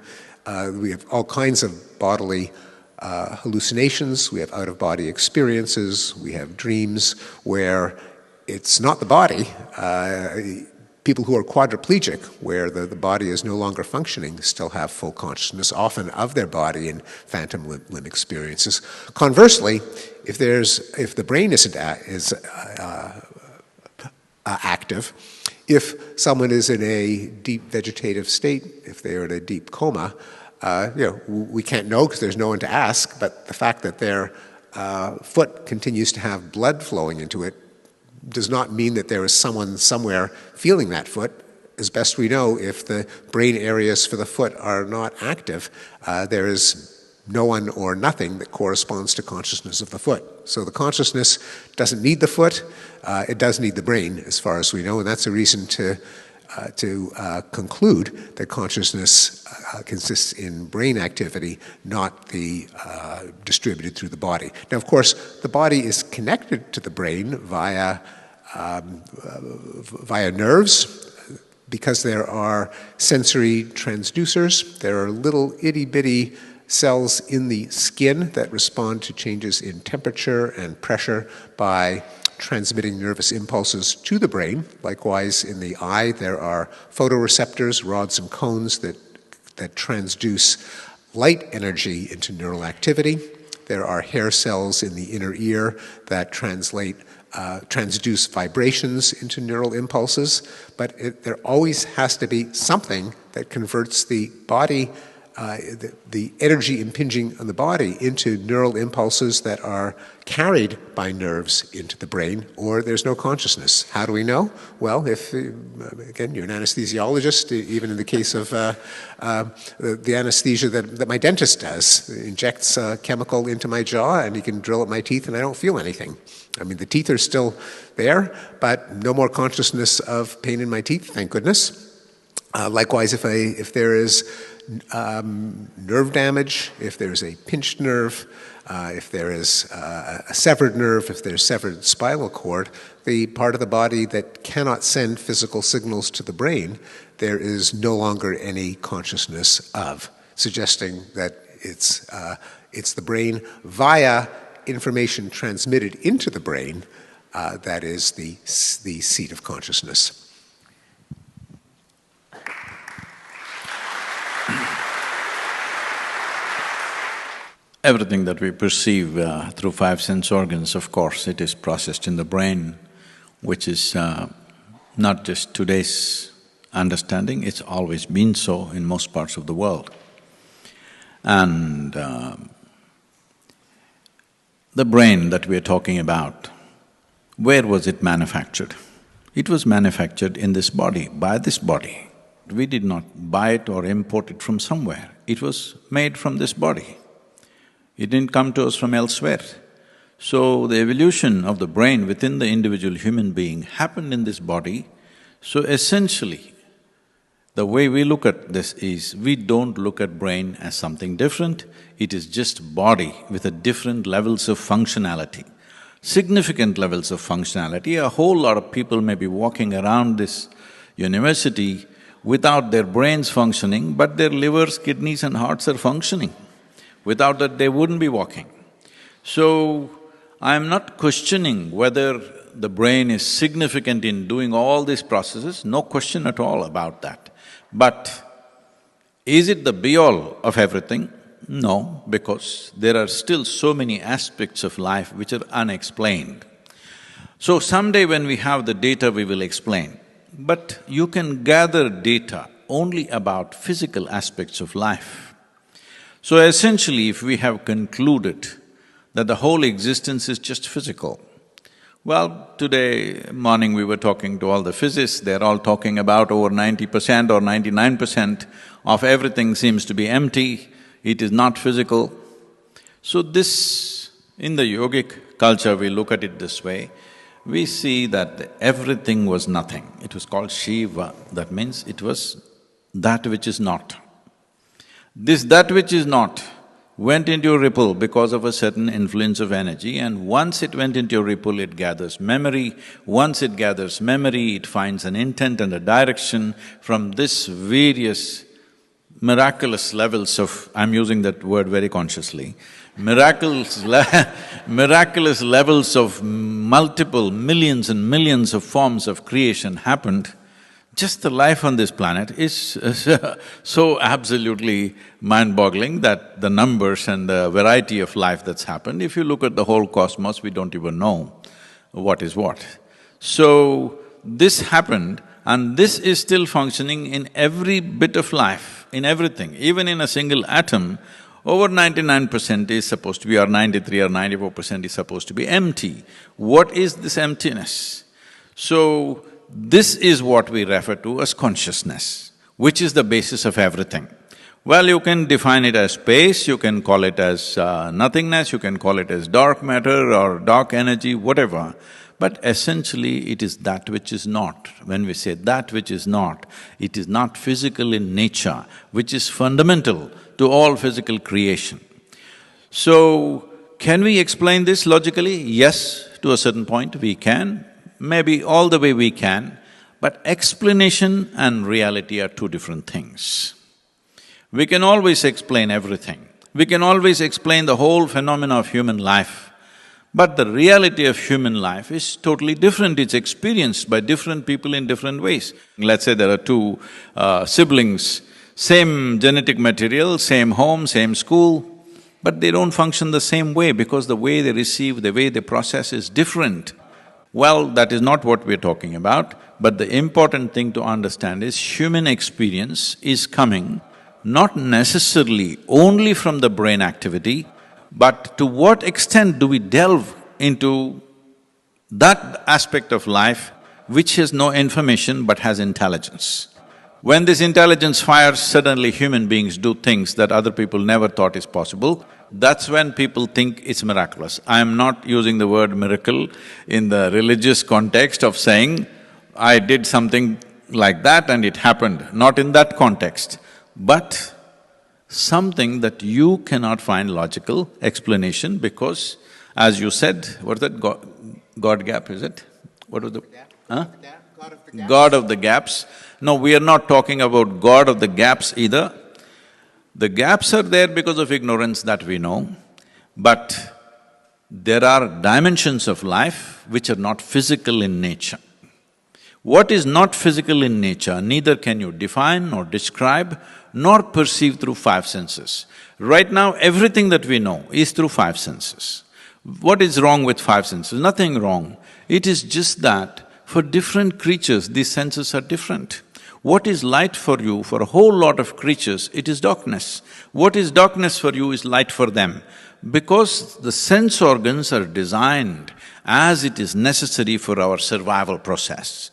We have all kinds of bodily hallucinations. We have out-of-body experiences. We have dreams where it's not the body. People who are quadriplegic, where the body is no longer functioning, still have full consciousness, often of their body in phantom limb experiences. Conversely, if the brain isn't active, if someone is in a deep vegetative state, if they're in a deep coma, we can't know because there's no one to ask, but the fact that their foot continues to have blood flowing into it does not mean that there is someone somewhere feeling that foot. As best we know, if the brain areas for the foot are not active, there is no one or nothing that corresponds to consciousness of the foot. So the consciousness doesn't need the foot, it does need the brain as far as we know, and that's a reason to conclude that consciousness consists in brain activity, not the distributed through the body. Now, of course, the body is connected to the brain via nerves, because there are sensory transducers. There are little itty-bitty cells in the skin that respond to changes in temperature and pressure by transmitting nervous impulses to the brain. Likewise, in the eye, there are photoreceptors, rods and cones that transduce light energy into neural activity. There are hair cells in the inner ear that transduce vibrations into neural impulses. But there always has to be something that converts the body, the energy impinging on the body, into neural impulses that are carried by nerves into the brain, or there's no consciousness. How do we know? Well, if, again, you're an anesthesiologist, even in the case of the anesthesia that my dentist does, injects a chemical into my jaw and he can drill at my teeth and I don't feel anything. I mean, the teeth are still there, but no more consciousness of pain in my teeth, thank goodness. Likewise, if there is nerve damage, if there's a pinched nerve, if there is a severed nerve, if there's severed spinal cord, the part of the body that cannot send physical signals to the brain, there is no longer any consciousness of, suggesting that it's the brain via information transmitted into the brain that is the seat of consciousness. Everything that we perceive through five sense organs, of course, it is processed in the brain, which is not just today's understanding, it's always been so in most parts of the world. And the brain that we're talking about, where was it manufactured? It was manufactured in this body, by this body. We did not buy it or import it from somewhere, it was made from this body. It didn't come to us from elsewhere. So the evolution of the brain within the individual human being happened in this body. So essentially, the way we look at this is, we don't look at brain as something different, it is just body with a different levels of functionality. Significant levels of functionality. A whole lot of people may be walking around this university without their brains functioning, but their livers, kidneys and hearts are functioning. Without that, they wouldn't be walking. So, I'm not questioning whether the brain is significant in doing all these processes, no question at all about that. But is it the be-all of everything? No, because there are still so many aspects of life which are unexplained. So someday when we have the data, we will explain. But you can gather data only about physical aspects of life. So essentially, if we have concluded that the whole existence is just physical, well, today morning we were talking to all the physicists, they're all talking about over 90% or 99% of everything seems to be empty, it is not physical. So this In the yogic culture, we look at it this way, we see that everything was nothing. It was called Shiva, that means it was that which is not. This that which is not went into a ripple because of a certain influence of energy, and once it went into a ripple, it gathers memory. Once it gathers memory, it finds an intent and a direction. From this various miraculous levels of… I'm using that word very consciously, miraculous levels of multiple millions and millions of forms of creation happened. Just the life on this planet is so absolutely mind-boggling that the numbers and the variety of life that's happened, if you look at the whole cosmos, we don't even know what is what. So, this happened, and this is still functioning in every bit of life, in everything. Even in a single atom, over 99% is supposed to be, or 93 or 94% is supposed to be empty. What is this emptiness? So, this is what we refer to as consciousness, which is the basis of everything. Well, you can define it as space, you can call it as nothingness, you can call it as dark matter or dark energy, whatever, but essentially it is that which is not. When we say that which is not, it is not physical in nature, which is fundamental to all physical creation. So, can we explain this logically? Yes, to a certain point we can. Maybe all the way we can, but explanation and reality are two different things. We can always explain everything. We can always explain the whole phenomena of human life, but the reality of human life is totally different. It's experienced by different people in different ways. Let's say there are two siblings, same genetic material, same home, same school, but they don't function the same way because the way they receive, the way they process is different. Well, that is not what we're talking about, but the important thing to understand is human experience is coming not necessarily only from the brain activity, but to what extent do we delve into that aspect of life which has no information but has intelligence. When this intelligence fires, suddenly human beings do things that other people never thought is possible. That's when people think it's miraculous. I am not using the word miracle in the religious context of saying, I did something like that and it happened, not in that context, but something that you cannot find logical explanation because, as you said, what is that, God gap, is it? What was the… huh? God of the gaps. No, we are not talking about God of the gaps either. The gaps are there because of ignorance that we know, but there are dimensions of life which are not physical in nature. What is not physical in nature, neither can you define nor describe nor perceive through five senses. Right now, everything that we know is through five senses. What is wrong with five senses? Nothing wrong. It is just that for different creatures, these senses are different. What is light for you, for a whole lot of creatures, it is darkness. What is darkness for you is light for them. Because the sense organs are designed as it is necessary for our survival process.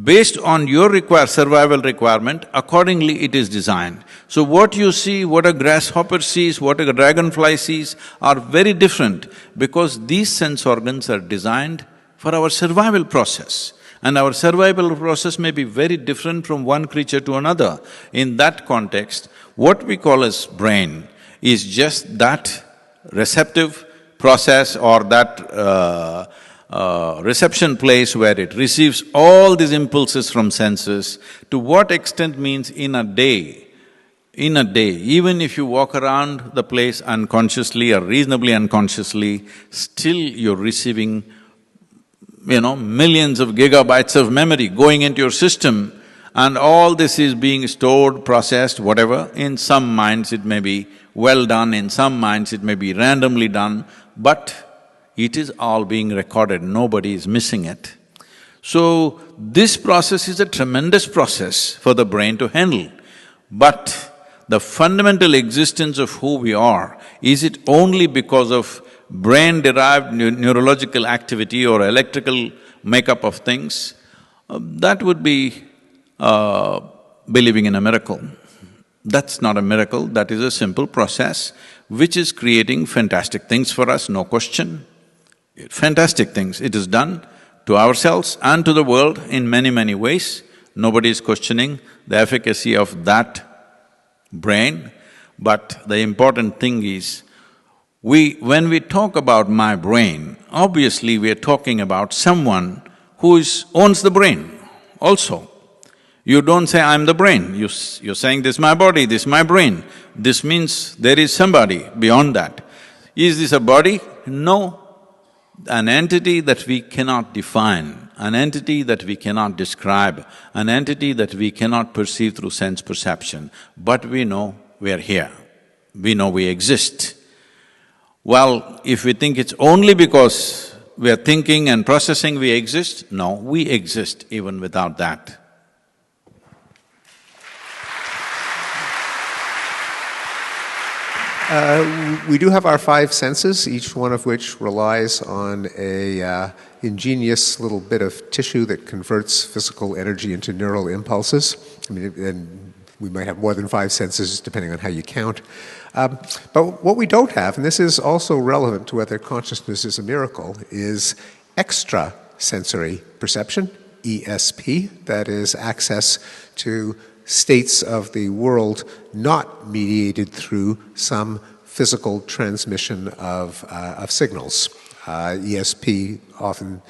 Based on your survival requirement, accordingly it is designed. So what you see, what a grasshopper sees, what a dragonfly sees are very different because these sense organs are designed for our survival process. And our survival process may be very different from one creature to another. In that context, what we call as brain is just that receptive process or that reception place where it receives all these impulses from senses. To what extent means in a day, even if you walk around the place unconsciously or reasonably unconsciously, still you're receiving millions of gigabytes of memory going into your system, and all this is being stored, processed, whatever. In some minds it may be well done, in some minds it may be randomly done, but it is all being recorded, nobody is missing it. So, this process is a tremendous process for the brain to handle, but the fundamental existence of who we are, is it only because of brain-derived neurological activity or electrical makeup of things? That would be believing in a miracle. That's not a miracle, that is a simple process which is creating fantastic things for us, no question. Fantastic things. It is done to ourselves and to the world in many, many ways. Nobody is questioning the efficacy of that brain. But the important thing is, when we talk about my brain, obviously we are talking about someone who owns the brain also. You don't say, I'm the brain, you're saying, this is my body, this is my brain. This means there is somebody beyond that. Is this a body? No. An entity that we cannot define, an entity that we cannot describe, an entity that we cannot perceive through sense perception, but we know we are here, we know we exist. Well, if we think it's only because we are thinking and processing we exist, no, we exist even without that. We do have our five senses, each one of which relies on a ingenious little bit of tissue that converts physical energy into neural impulses. I mean, and we might have more than five senses depending on how you count. But what we don't have, and this is also relevant to whether consciousness is a miracle, is extrasensory perception, ESP, that is access to states of the world not mediated through some physical transmission of signals. ESP often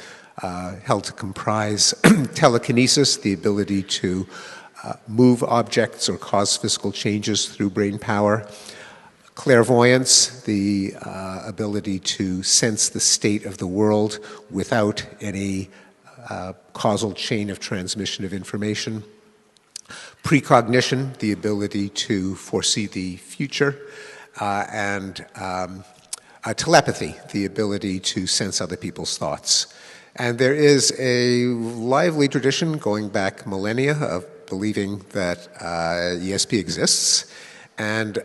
held to comprise telekinesis, the ability to move objects or cause physical changes through brain power; clairvoyance, the ability to sense the state of the world without any causal chain of transmission of information; precognition, the ability to foresee the future; and telepathy, the ability to sense other people's thoughts. And there is a lively tradition going back millennia of believing that ESP exists, and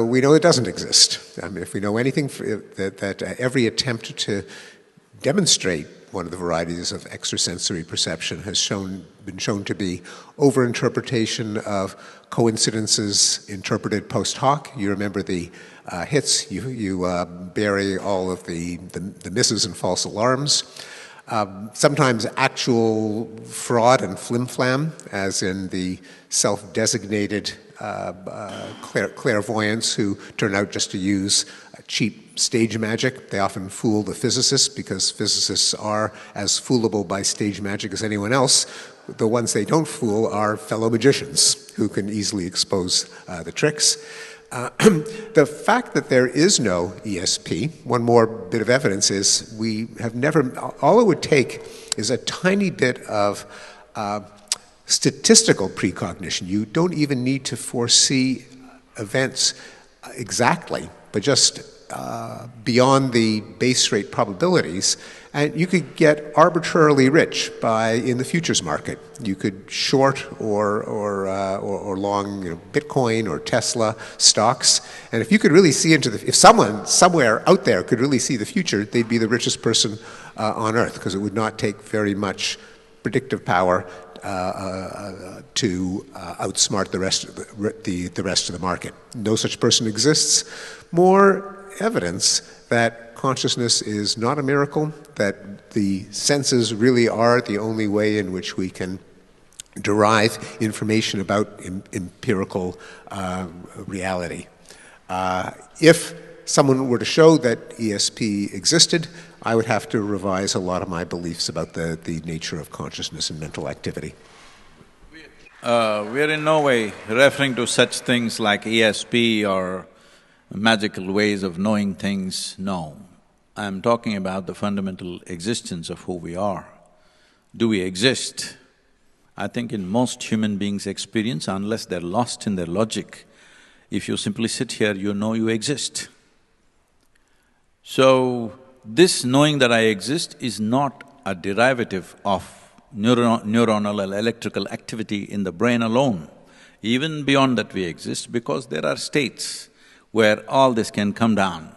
we know it doesn't exist. I mean, if we know anything, that every attempt to demonstrate one of the varieties of extrasensory perception has been shown to be overinterpretation of coincidences interpreted post hoc. You remember the hits, you bury all of the misses and false alarms. Sometimes actual fraud and flim-flam, as in the self-designated clairvoyants who turn out just to use cheap stage magic. They often fool the physicists because physicists are as foolable by stage magic as anyone else. The ones they don't fool are fellow magicians who can easily expose the tricks. The fact that there is no ESP, one more bit of evidence is we have never, all it would take is a tiny bit of statistical precognition. You don't even need to foresee events exactly, but just beyond the base rate probabilities, and you could get arbitrarily rich in the futures market. You could short or long, Bitcoin or Tesla stocks, and if you could really see if someone somewhere out there could really see the future, they'd be the richest person on earth, because it would not take very much predictive power to outsmart the rest of the market. No such person exists. More evidence that consciousness is not a miracle, that the senses really are the only way in which we can derive information about empirical reality. If someone were to show that ESP existed, I would have to revise a lot of my beliefs about the nature of consciousness and mental activity. We're in no way referring to such things like ESP or magical ways of knowing things, no. I'm talking about the fundamental existence of who we are. Do we exist? I think in most human beings' experience, unless they're lost in their logic, if you simply sit here, you know you exist. So, this knowing that I exist is not a derivative of neuronal and electrical activity in the brain alone. Even beyond that we exist, because there are states where all this can come down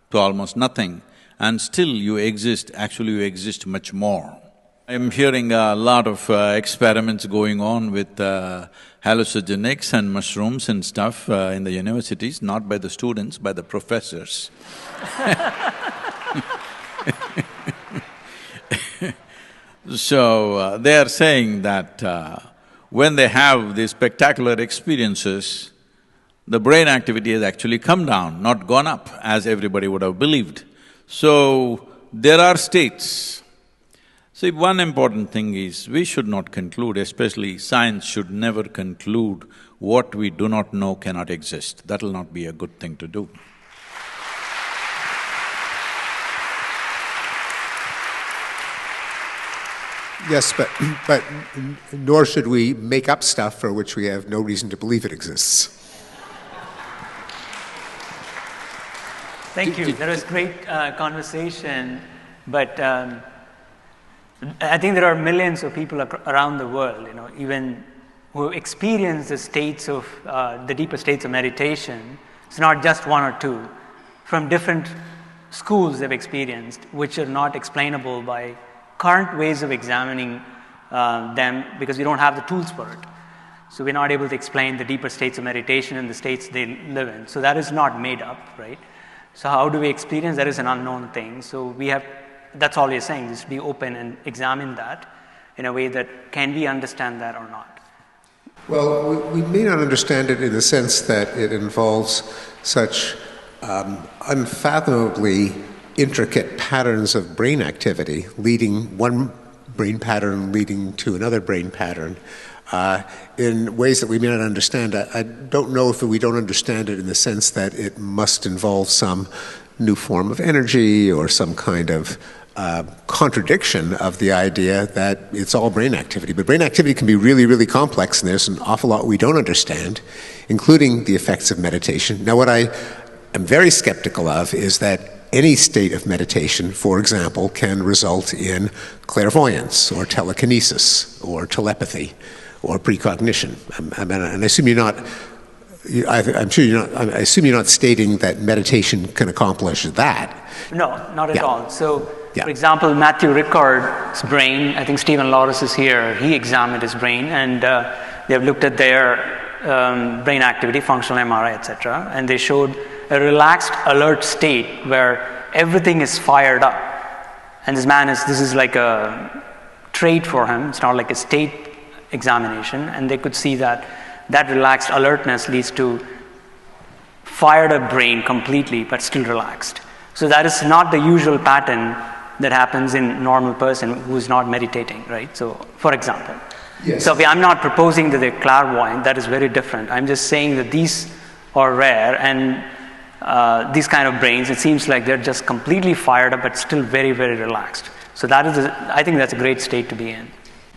to almost nothing, and still you exist, actually you exist much more. I'm hearing a lot of experiments going on with hallucinogenics and mushrooms and stuff in the universities, not by the students, by the professors. So, they are saying that when they have these spectacular experiences, the brain activity has actually come down, not gone up, as everybody would have believed. So, there are states. See, one important thing is, we should not conclude, especially science should never conclude what we do not know cannot exist. That will not be a good thing to do. Yes, but nor should we make up stuff for which we have no reason to believe it exists. Thank you. That was great conversation, but I think there are millions of people around the world, even who experience the states of, the deeper states of meditation. It's not just one or two, from different schools they've experienced, which are not explainable by current ways of examining them, because we don't have the tools for it. So we're not able to explain the deeper states of meditation and the states they live in. So that is not made up, right? So how do we experience? That is an unknown thing. So we have, that's all we're saying, just be open and examine that in a way that, can we understand that or not? Well, we may not understand it in the sense that it involves such unfathomably intricate patterns of brain activity, leading one brain pattern leading to another brain pattern, in ways that we may not understand. I don't know if we don't understand it in the sense that it must involve some new form of energy or some kind of contradiction of the idea that it's all brain activity. But brain activity can be really, really complex, and there's an awful lot we don't understand, including the effects of meditation. Now, what I am very skeptical of is that any state of meditation, for example, can result in clairvoyance or telekinesis or telepathy or precognition. And I assume you're not, I assume you're not stating that meditation can accomplish that. No, not at all. So, for example, Matthew Rickard's brain, I think Stephen Lawrence is here, he examined his brain, and they have looked at their brain activity, functional MRI, etc., and they showed a relaxed, alert state where everything is fired up. And this is like a trait for him, it's not like a state examination, and they could see that that relaxed alertness leads to fired up brain completely, but still relaxed. So that is not the usual pattern that happens in normal person who is not meditating, right? So, for example. Yes. So I'm not proposing that they're clairvoyant, that is very different. I'm just saying that these are rare, and these kind of brains, it seems like they're just completely fired up, but still very, very relaxed. So that is, I think that's a great state to be in.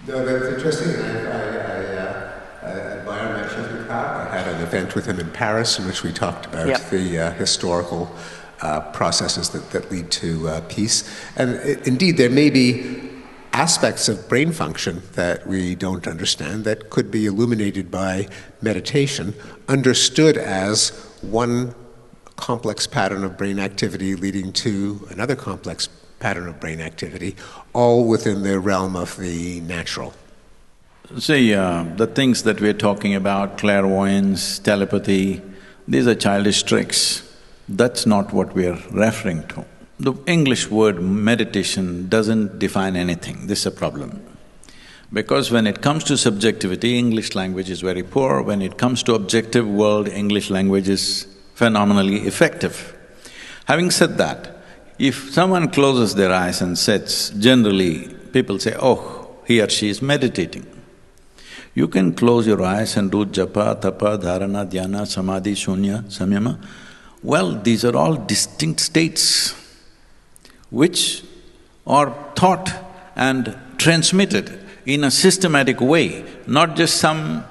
No, that's interesting. I admire Mathieu. I had an event with him in Paris in which we talked about the historical processes that lead to peace. And indeed, there may be aspects of brain function that we don't understand that could be illuminated by meditation, understood as one complex pattern of brain activity leading to another complex pattern of brain activity, all within the realm of the natural. See, the things that we're talking about, clairvoyance, telepathy, these are childish tricks. That's not what we're referring to. The English word meditation doesn't define anything. This is a problem. Because when it comes to subjectivity, English language is very poor. When it comes to objective world, English language is phenomenally effective. Having said that, if someone closes their eyes and sits, generally people say, oh, he or she is meditating. You can close your eyes and do japa, tapa, dharana, dhyana, samadhi, shunya, samyama. Well, these are all distinct states which are taught and transmitted in a systematic way, not just some,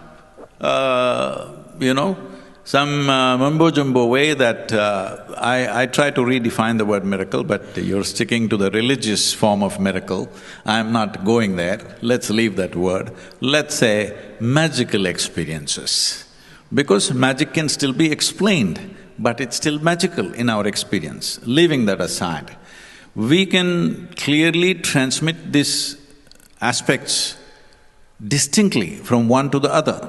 some mumbo-jumbo way that I try to redefine the word miracle, but you're sticking to the religious form of miracle. I'm not going there, let's leave that word. Let's say magical experiences. Because magic can still be explained, but it's still magical in our experience. Leaving that aside, we can clearly transmit this aspects distinctly from one to the other.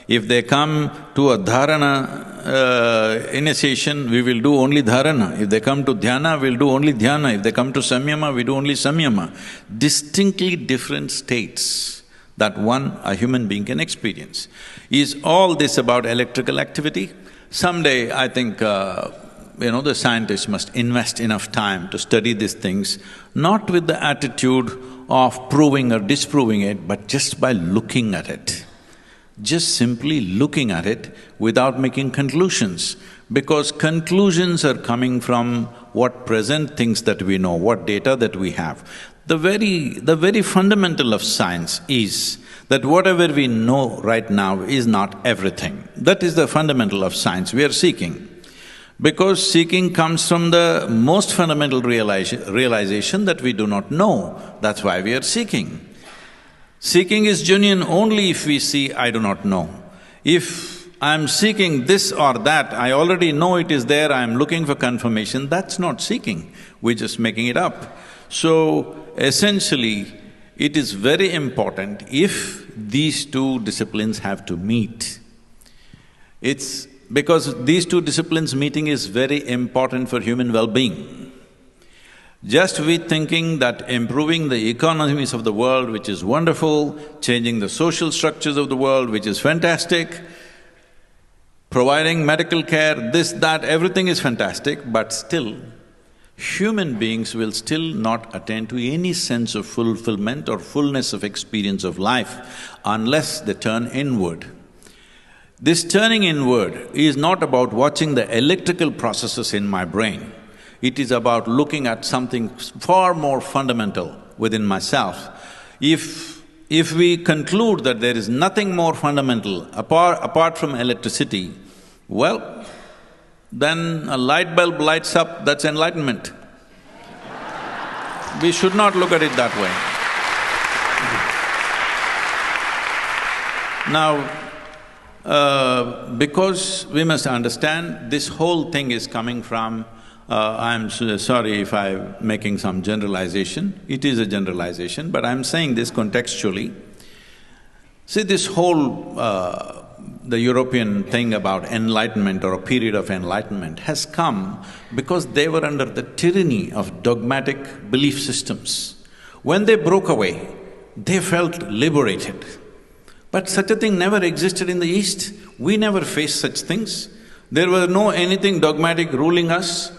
If they come to a dharana initiation, we will do only dharana. If they come to dhyana, we'll do only dhyana. If they come to samyama, we do only samyama. Distinctly different states that a human being can experience. Is all this about electrical activity? Someday, I think, the scientists must invest enough time to study these things, not with the attitude of proving or disproving it, but just by looking at it. Just simply looking at it without making conclusions, because conclusions are coming from what present things that we know, what data that we have. The very fundamental of science is that whatever we know right now is not everything. That is the fundamental of science we are seeking. Because seeking comes from the most fundamental realization that we do not know, that's why we are seeking. Seeking is genuine only if we see, I do not know. If I'm seeking this or that, I already know it is there, I'm looking for confirmation, that's not seeking, we're just making it up. So, essentially, it is very important if these two disciplines have to meet. It's because these two disciplines meeting is very important for human well-being. Just we thinking that improving the economies of the world, which is wonderful, changing the social structures of the world, which is fantastic, providing medical care, this, that, everything is fantastic, but still, human beings will still not attain to any sense of fulfillment or fullness of experience of life unless they turn inward. This turning inward is not about watching the electrical processes in my brain. It is about looking at something far more fundamental within myself. If we conclude that there is nothing more fundamental apart from electricity, well, then a light bulb lights up, that's enlightenment. We should not look at it that way. Now, because we must understand, this whole thing is coming from I'm sorry if I'm making some generalization, it is a generalization, but I'm saying this contextually. See, this whole the European thing about enlightenment or a period of enlightenment has come because they were under the tyranny of dogmatic belief systems. When they broke away, they felt liberated. But such a thing never existed in the East. We never faced such things. There was no anything dogmatic ruling us.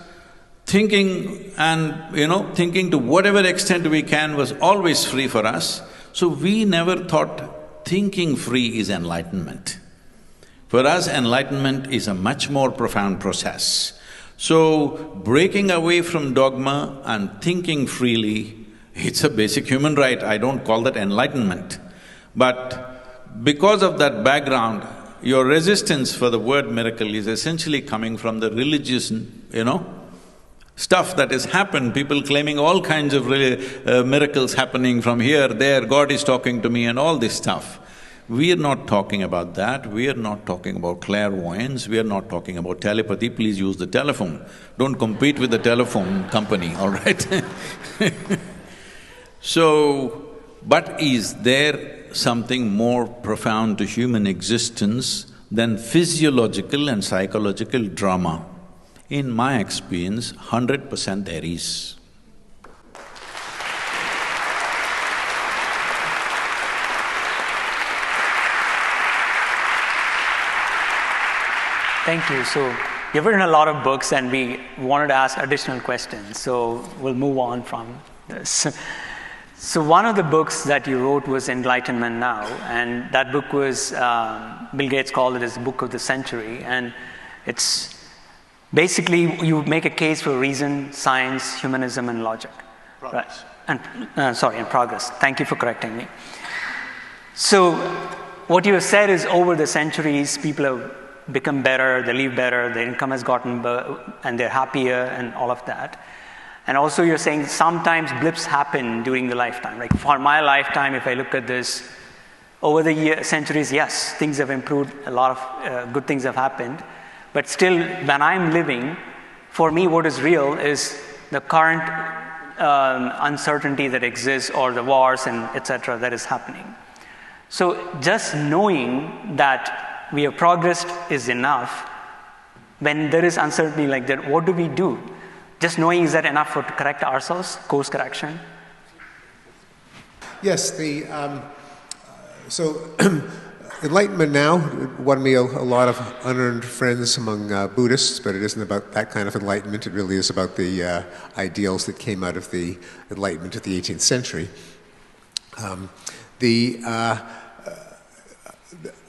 Thinking and, thinking to whatever extent we can was always free for us. So we never thought thinking free is enlightenment. For us, enlightenment is a much more profound process. So, breaking away from dogma and thinking freely, it's a basic human right, I don't call that enlightenment. But because of that background, your resistance for the word miracle is essentially coming from the religious, stuff that has happened, people claiming all kinds of miracles happening from here, there, God is talking to me and all this stuff. We are not talking about that, we are not talking about clairvoyance, we are not talking about telepathy, please use the telephone. Don't compete with the telephone company, all right? So, but is there something more profound to human existence than physiological and psychological drama? In my experience, 100% there is. Thank you. So, you've written a lot of books and we wanted to ask additional questions, so we'll move on from this. So one of the books that you wrote was Enlightenment Now, and that book was, Bill Gates called it as the book of the century, and it's basically you make a case for reason, science, humanism, and logic. Progress. Right. And progress. Thank you for correcting me. So what you have said is over the centuries, people have become better, they live better, their income has gotten better, and they're happier and all of that. And also you're saying sometimes blips happen during the lifetime. Like for my lifetime, if I look at this, over the centuries, yes, things have improved, a lot of good things have happened. But still, when I'm living, for me what is real is the current uncertainty that exists or the wars and etc. that is happening. So just knowing that we have progressed is enough. When there is uncertainty like that, what do we do? Just knowing, is that enough to correct ourselves, course correction? Yes, so enlightenment now won me a lot of unearned friends among Buddhists, but it isn't about that kind of enlightenment. It really is about the ideals that came out of the enlightenment of the 18th century.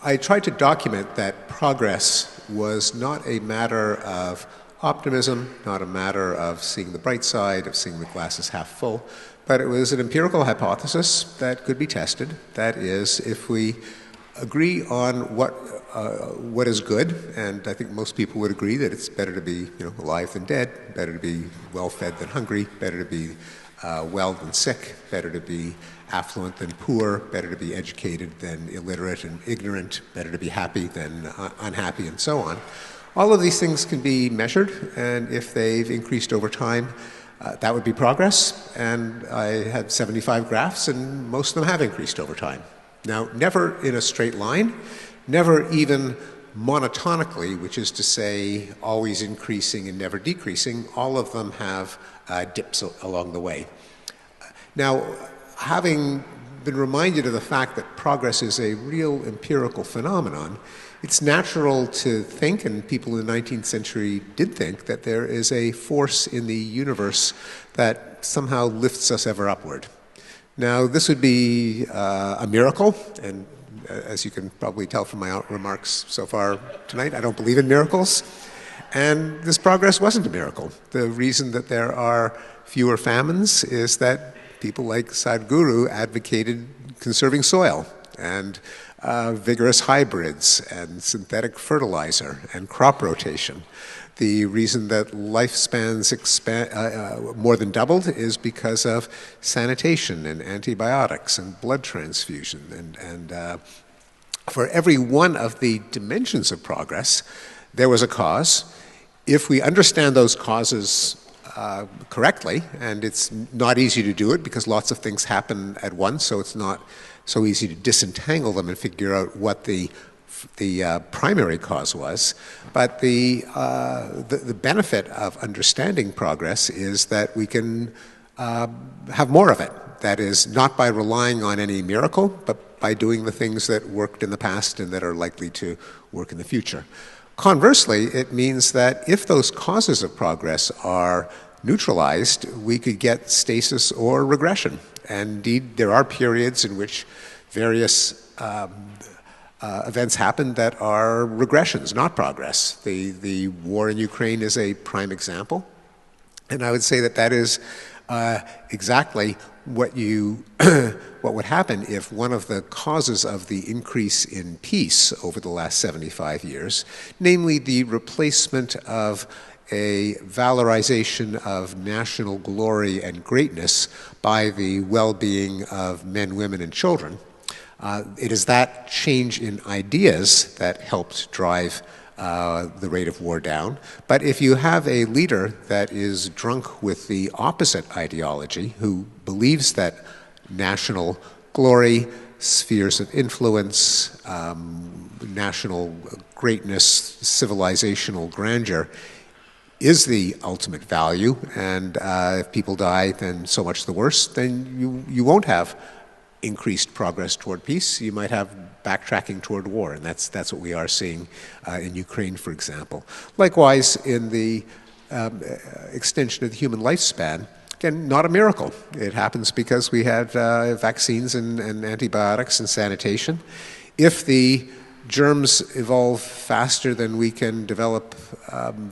I tried to document that progress was not a matter of optimism, not a matter of seeing the bright side, of seeing the glass as half full, but it was an empirical hypothesis that could be tested. That is, if we agree on what is good, and I think most people would agree that it's better to be alive than dead, better to be well-fed than hungry, better to be well than sick, better to be affluent than poor, better to be educated than illiterate and ignorant, better to be happy than unhappy, and so on. All of these things can be measured, and if they've increased over time, that would be progress. And I had 75 graphs, and most of them have increased over time. Now, never in a straight line, never even monotonically, which is to say always increasing and never decreasing. All of them have dips along the way. Now, having been reminded of the fact that progress is a real empirical phenomenon, it's natural to think, and people in the 19th century did think, that there is a force in the universe that somehow lifts us ever upward. Now, this would be a miracle, and as you can probably tell from my remarks so far tonight, I don't believe in miracles. And this progress wasn't a miracle. The reason that there are fewer famines is that people like Sadhguru advocated conserving soil and vigorous hybrids and synthetic fertilizer and crop rotation. The reason that lifespans more than doubled is because of sanitation and antibiotics and blood transfusion. And for every one of the dimensions of progress, there was a cause. If we understand those causes correctly, and it's not easy to do it because lots of things happen at once, so it's not so easy to disentangle them and figure out what the primary cause was. But the benefit of understanding progress is that we can have more of it. That is, not by relying on any miracle, but by doing the things that worked in the past and that are likely to work in the future. Conversely, it means that if those causes of progress are neutralized, we could get stasis or regression. And indeed, there are periods in which various events happen that are regressions, not progress. The war in Ukraine is a prime example. And I would say that that is exactly what would happen if one of the causes of the increase in peace over the last 75 years, namely the replacement of a valorization of national glory and greatness by the well-being of men, women, and children, it is that change in ideas that helped drive the rate of war down. But if you have a leader that is drunk with the opposite ideology, who believes that national glory, spheres of influence, national greatness, civilizational grandeur is the ultimate value, and if people die, then so much the worse, then you won't have increased progress toward peace. You might have backtracking toward war, and that's what we are seeing in Ukraine, for example. Likewise, in the extension of the human lifespan, again, not a miracle. It happens because we had vaccines and antibiotics and sanitation. If the germs evolve faster than we can develop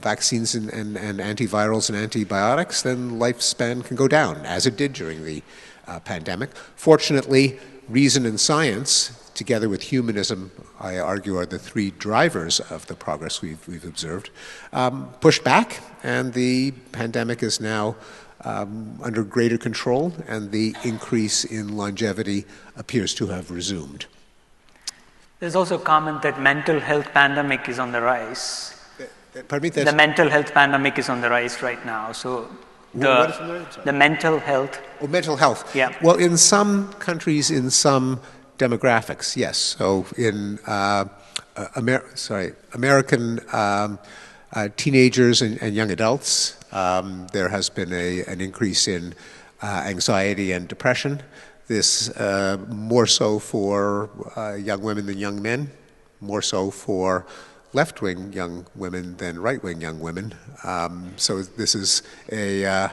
vaccines and antivirals and antibiotics, then lifespan can go down, as it did during the pandemic. Fortunately, reason and science, together with humanism, I argue, are the three drivers of the progress we've observed, pushed back, and the pandemic is now under greater control, and the increase in longevity appears to have resumed. There's also a comment that mental health pandemic is on the rise. Pardon me? The mental health pandemic is on the rise right now. So What is it? The mental health. Oh, mental health. Yeah. Well, in some countries, in some demographics, yes. So in American teenagers and young adults, there has been an increase in anxiety and depression. This more so for young women than young men, more so for left-wing young women than right-wing young women. So this is a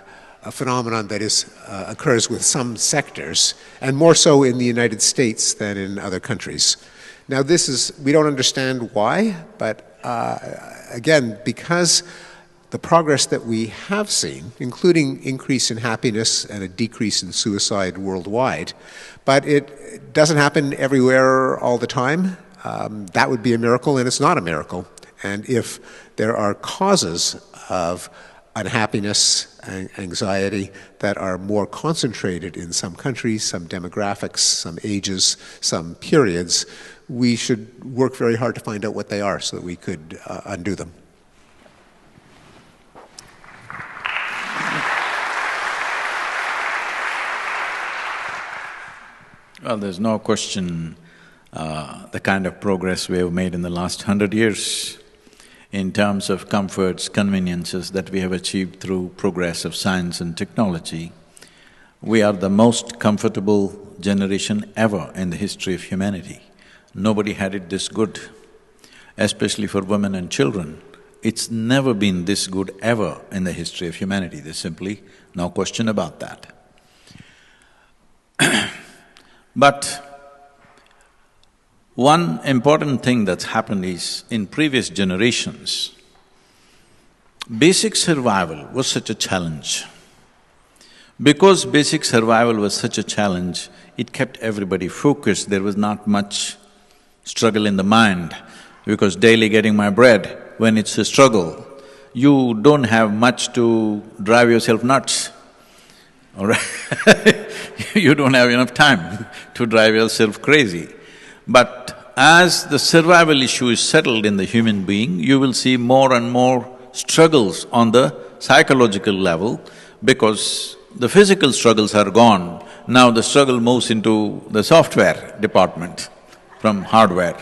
phenomenon that occurs with some sectors, and more so in the United States than in other countries. Now we don't understand why, but again, because the progress that we have seen, including increase in happiness and a decrease in suicide worldwide, but it doesn't happen everywhere all the time. That would be a miracle, and it's not a miracle. And if there are causes of unhappiness and anxiety that are more concentrated in some countries, some demographics, some ages, some periods, we should work very hard to find out what they are so that we could undo them. Well, there's no question the kind of progress we have made in the last 100 years in terms of comforts, conveniences that we have achieved through progress of science and technology. We are the most comfortable generation ever in the history of humanity. Nobody had it this good, especially for women and children. It's never been this good ever in the history of humanity. There's simply no question about that. But one important thing that's happened is, in previous generations, basic survival was such a challenge. Because basic survival was such a challenge, it kept everybody focused. There was not much struggle in the mind, because daily getting my bread, when it's a struggle, you don't have much to drive yourself nuts, all right? You don't have enough time to drive yourself crazy. But as the survival issue is settled in the human being, you will see more and more struggles on the psychological level, because the physical struggles are gone. Now the struggle moves into the software department from hardware.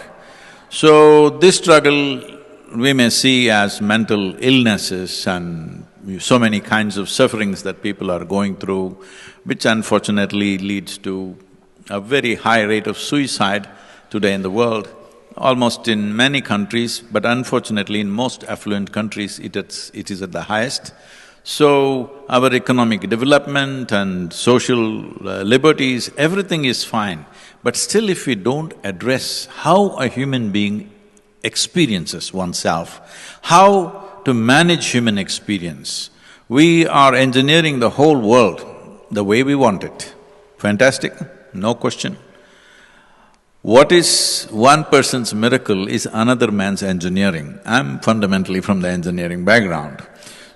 So this struggle we may see as mental illnesses and so many kinds of sufferings that people are going through, which unfortunately leads to a very high rate of suicide today in the world, almost in many countries, but unfortunately in most affluent countries it is at the highest. So our economic development and social liberties, everything is fine, but still if we don't address how a human being experiences oneself, how to manage human experience, we are engineering the whole world the way we want it. Fantastic, no question. What is one person's miracle is another man's engineering. I'm fundamentally from the engineering background.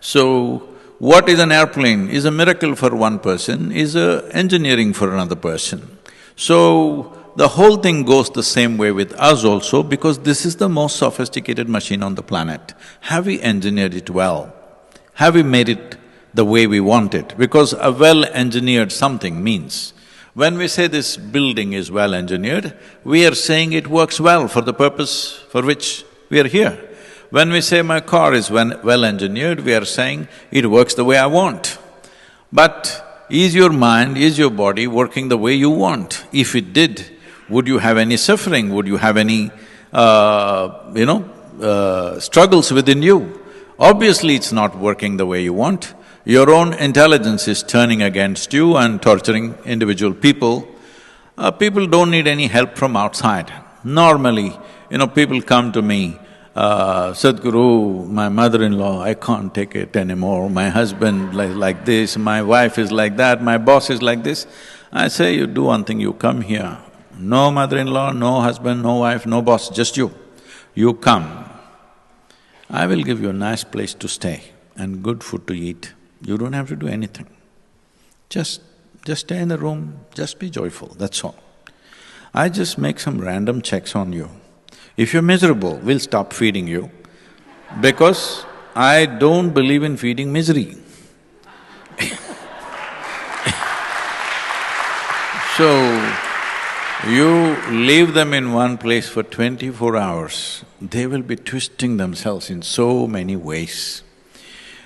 So, what is an airplane is a miracle for one person, is engineering for another person. So, the whole thing goes the same way with us also, because this is the most sophisticated machine on the planet. Have we engineered it well? Have we made it the way we want it? Because a well-engineered something means, when we say this building is well-engineered, we are saying it works well for the purpose for which we are here. When we say my car is well-engineered, we are saying it works the way I want. But is your mind, is your body working the way you want? If it did, would you have any suffering? Would you have any, struggles within you? Obviously, it's not working the way you want. Your own intelligence is turning against you and torturing individual people. People don't need any help from outside. Normally, people come to me, Sadhguru, my mother-in-law, I can't take it anymore, my husband like this, my wife is like that, my boss is like this. I say, you do one thing, you come here. No mother-in-law, no husband, no wife, no boss, just you. You come. I will give you a nice place to stay and good food to eat. You don't have to do anything. Just stay in the room, just be joyful, that's all. I just make some random checks on you. If you're miserable, we'll stop feeding you, because I don't believe in feeding misery. So, you leave them in one place for 24 hours, they will be twisting themselves in so many ways.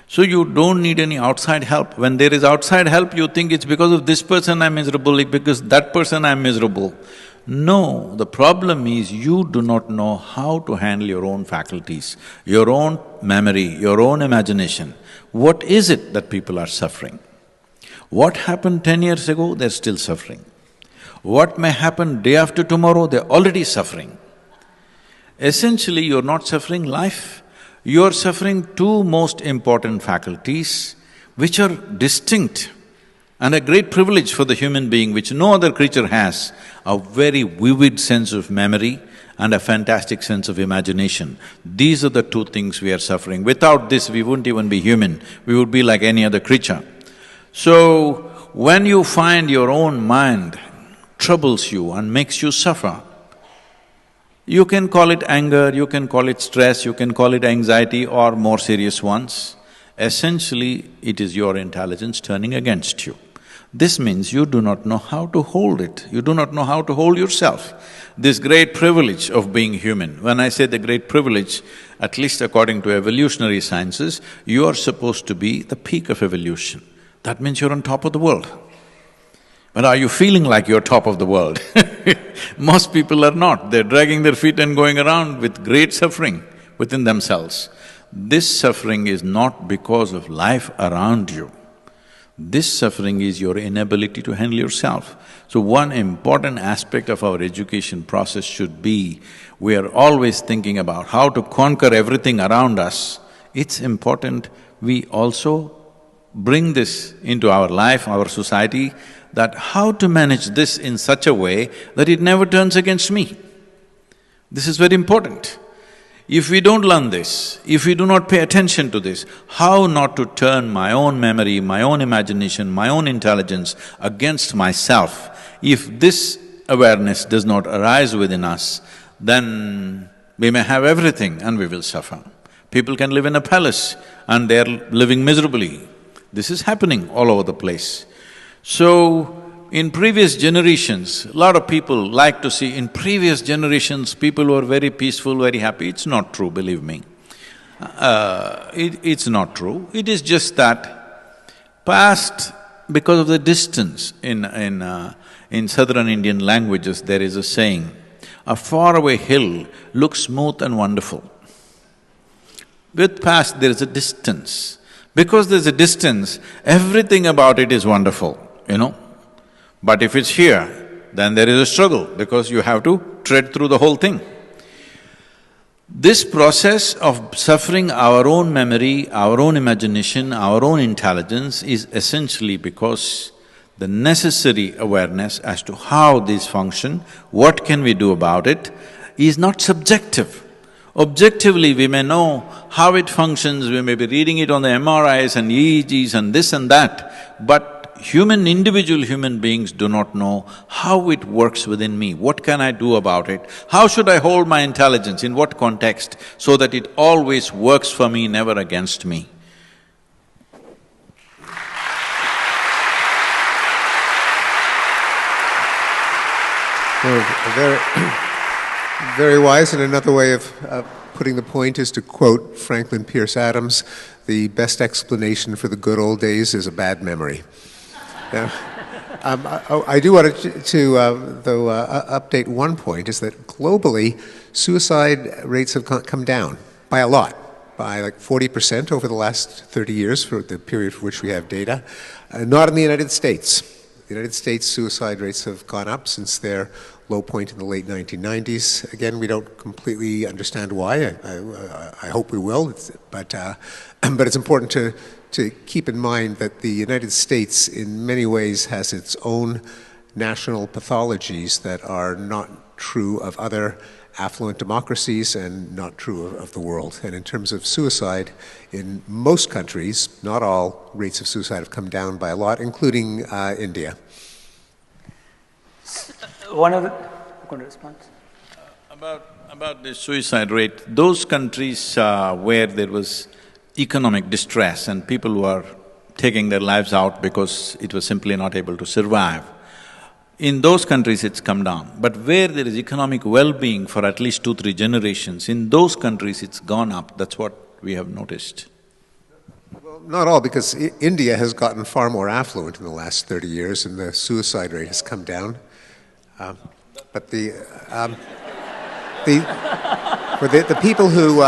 So you don't need any outside help. When there is outside help, you think it's because of this person I'm miserable, because that person I'm miserable. No, the problem is you do not know how to handle your own faculties, your own memory, your own imagination. What is it that people are suffering? What happened 10 years ago, they're still suffering. What may happen day after tomorrow, they're already suffering. Essentially, you're not suffering life, you're suffering two most important faculties which are distinct and a great privilege for the human being which no other creature has, a very vivid sense of memory and a fantastic sense of imagination. These are the two things we are suffering. Without this, we wouldn't even be human, we would be like any other creature. So, when you find your own mind troubles you and makes you suffer, you can call it anger, you can call it stress, you can call it anxiety or more serious ones. Essentially, it is your intelligence turning against you. This means you do not know how to hold it, you do not know how to hold yourself. This great privilege of being human, when I say the great privilege, at least according to evolutionary sciences, you are supposed to be the peak of evolution. That means you're on top of the world. But are you feeling like you're top of the world? Most people are not, they're dragging their feet and going around with great suffering within themselves. This suffering is not because of life around you. This suffering is your inability to handle yourself. So one important aspect of our education process should be, we are always thinking about how to conquer everything around us. It's important we also bring this into our life, our society, that how to manage this in such a way that it never turns against me. This is very important. If we don't learn this, if we do not pay attention to this, how not to turn my own memory, my own imagination, my own intelligence against myself, if this awareness does not arise within us, then we may have everything and we will suffer. People can live in a palace and they're living miserably. This is happening all over the place. So, in previous generations, a lot of people like to see, in previous generations, people were very peaceful, very happy. It's not true, believe me. It's not true. It is just that past, because of the distance, in southern Indian languages there is a saying, a faraway hill looks smooth and wonderful. With past there is a distance. Because there's a distance, everything about it is wonderful, you know. But if it's here, then there is a struggle because you have to tread through the whole thing. This process of suffering our own memory, our own imagination, our own intelligence is essentially because the necessary awareness as to how these function, what can we do about it, is not subjective. Objectively, we may know how it functions, we may be reading it on the MRIs and EEGs and this and that, but individual human beings do not know how it works within me, what can I do about it, how should I hold my intelligence, in what context, so that it always works for me, never against me. Very wise, and another way of putting the point is to quote Franklin Pierce Adams, "The best explanation for the good old days is a bad memory." Now, I do want to update one point, is that globally, suicide rates have come down by a lot, by like 40% over the last 30 years for the period for which we have data. Not in the United States. The United States suicide rates have gone up since their low point in the late 1990s. Again, we don't completely understand why. I hope we will, but it's important to keep in mind that the United States in many ways has its own national pathologies that are not true of other affluent democracies and not true of the world. And in terms of suicide, in most countries, not all, rates of suicide have come down by a lot, including India. One of the… Going to respond? About the suicide rate, those countries where there was economic distress and people who are taking their lives out because it was simply not able to survive, In those countries it's come down, but where there is economic well-being for at least 2-3 generations, in those countries it's gone up, that's what we have noticed. Well, not all, because India has gotten far more affluent in the last 30 years and the suicide rate has come down. But for the people who,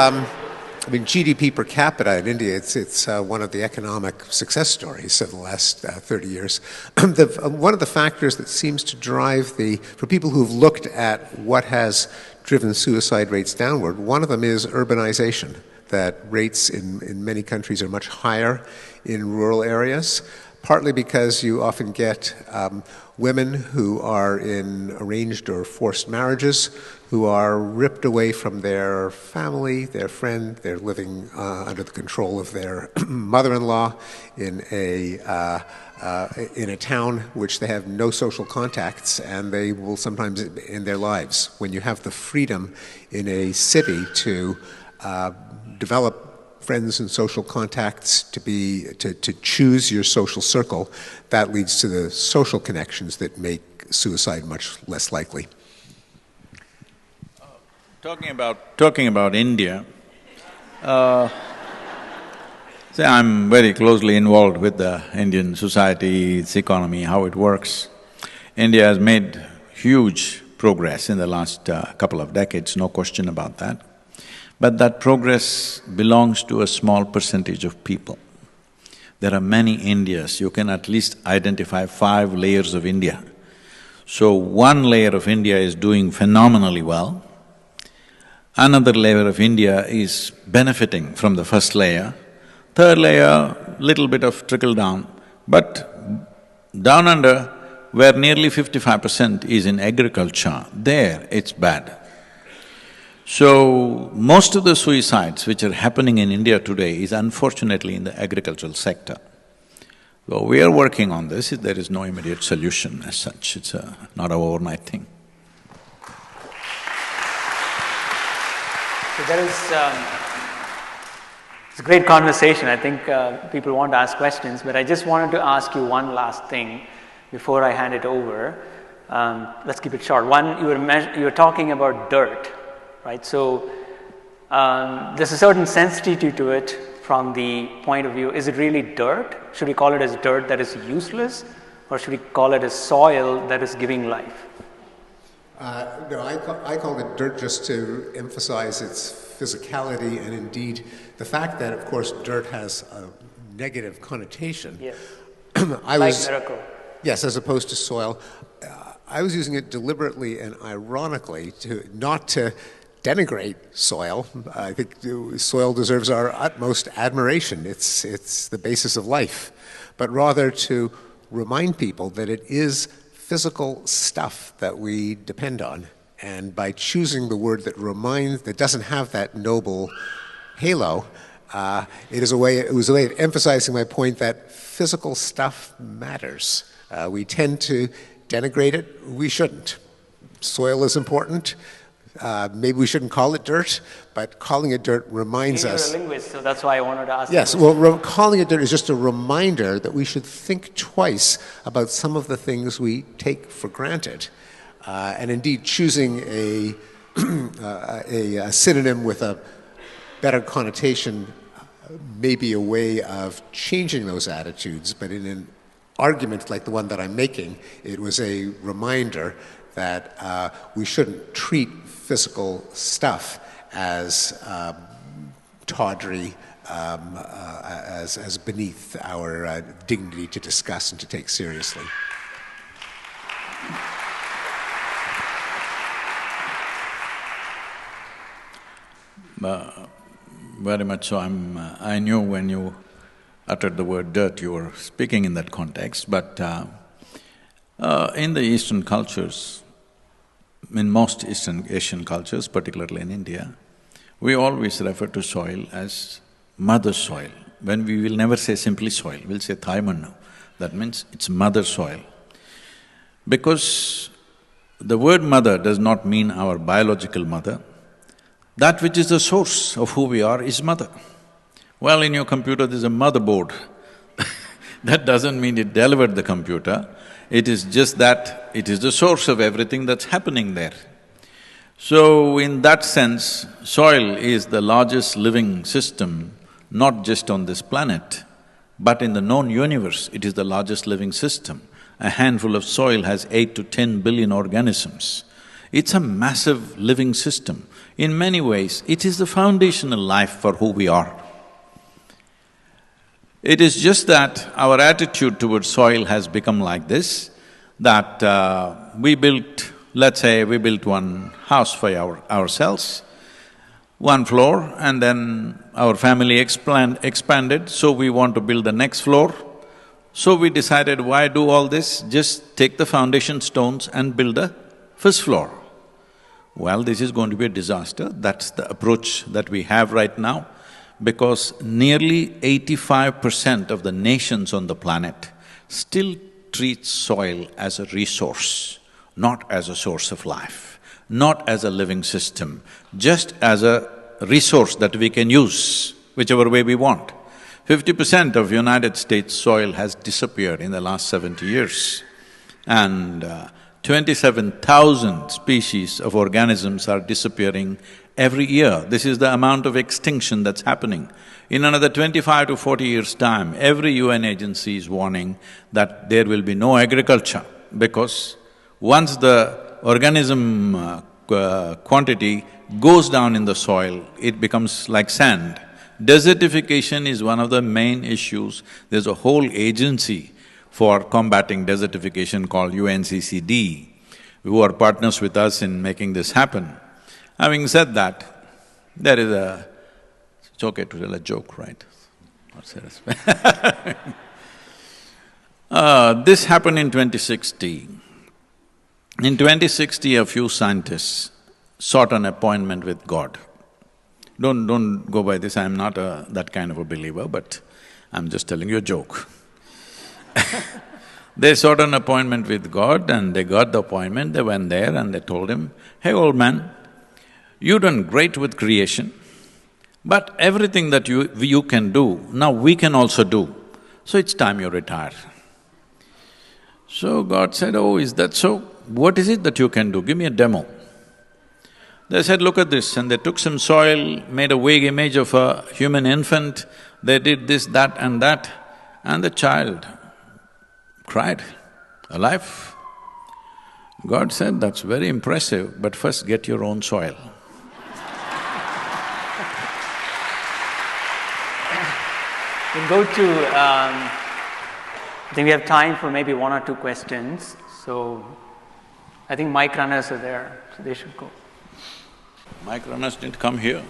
GDP per capita in India, it's one of the economic success stories of the last 30 years. One of the factors that seems to drive for people who've looked at what has driven suicide rates downward, one of them is urbanization, that rates in many countries are much higher in rural areas, partly because you often get women who are in arranged or forced marriages who are ripped away from their family, their friend. They're living under the control of their mother-in-law in a town which they have no social contacts, and they will sometimes end their lives. When you have the freedom in a city to develop friends and social contacts, to choose your social circle, that leads to the social connections that make suicide much less likely. Talking about India, see, I'm very closely involved with the Indian society, its economy, how it works. India has made huge progress in the last couple of decades, no question about that. But that progress belongs to a small percentage of people. There are many Indias, you can at least identify 5 layers of India. So one layer of India is doing phenomenally well, another layer of India is benefiting from the first layer, third layer, little bit of trickle down, but down under, where nearly 55% is in agriculture, there it's bad. So, most of the suicides which are happening in India today is unfortunately in the agricultural sector. So, we are working on this, there is no immediate solution as such, it's not an overnight thing. So it's a great conversation. I think people want to ask questions, but I just wanted to ask you one last thing before I hand it over. Let's keep it short. One, you were talking about dirt, right? So there's a certain sensitivity to it from the point of view, is it really dirt? Should we call it as dirt that is useless, or should we call it as soil that is giving life? No, I call it dirt just to emphasize its physicality, and indeed the fact that, of course, dirt has a negative connotation. Yes. Miracle. Yes, as opposed to soil. I was using it deliberately and ironically not to denigrate soil. I think soil deserves our utmost admiration. It's the basis of life. But rather to remind people that it is physical stuff that we depend on. And by choosing the word that doesn't have that noble halo, it was a way of emphasizing my point that physical stuff matters. We tend to denigrate it. We shouldn't. Soil is important. Maybe we shouldn't call it dirt, but calling it dirt reminds us… You're a linguist, so that's why I wanted to ask you. Yes, well, calling it dirt is just a reminder that we should think twice about some of the things we take for granted. And indeed, choosing a synonym with a better connotation may be a way of changing those attitudes, but in an argument like the one that I'm making, it was a reminder that we shouldn't treat physical stuff as tawdry, as beneath our dignity to discuss and to take seriously. Very much so. I knew when you uttered the word dirt, you were speaking in that context, but in the Eastern cultures, in most Eastern Asian cultures, particularly in India, we always refer to soil as mother soil. When we will never say simply soil, we'll say Thaimannu. That means it's mother soil. Because the word mother does not mean our biological mother. That which is the source of who we are is mother. Well, in your computer there's a motherboard. That doesn't mean it delivered the computer. It is just that it is the source of everything that's happening there. So in that sense, soil is the largest living system, not just on this planet, but in the known universe, it is the largest living system. A handful of soil has 8 to 10 billion organisms. It's a massive living system. In many ways, it is the foundational life for who we are. It is just that our attitude towards soil has become like this, that let's say we built one house for ourselves, one floor, and then our family expanded, so we want to build the next floor. So we decided, why do all this? Just take the foundation stones and build the first floor. Well, this is going to be a disaster. That's the approach that we have right now, because nearly 85% of the nations on the planet still treat soil as a resource, not as a source of life, not as a living system, just as a resource that we can use whichever way we want. 50% of United States soil has disappeared in the last 70 years, and 27,000 species of organisms are disappearing every year. This is the amount of extinction that's happening. In another 25 to 40 years' time, every UN agency is warning that there will be no agriculture, because once the organism quantity goes down in the soil, it becomes like sand. Desertification is one of the main issues. There's a whole agency for combating desertification called UNCCD, who are partners with us in making this happen. Having said that, there is a… It's okay to tell a joke, right? Not serious. This happened in 2016. In 2060, a few scientists sought an appointment with God. Don't go by this, I'm not that kind of a believer, but I'm just telling you a joke. They sought an appointment with God and they got the appointment, they went there and they told him, "Hey old man, you've done great with creation, but everything that you can do, now we can also do, so it's time you retire." So God said, "Oh, is that so? What is it that you can do? Give me a demo." They said, "Look at this," and they took some soil, made a vague image of a human infant, they did this, that and the child cried, alive. God said, "That's very impressive, but first get your own soil." We'll go to… I think we have time for maybe one or two questions, so I think mic runners are there, so they should go. Mic runners didn't come here.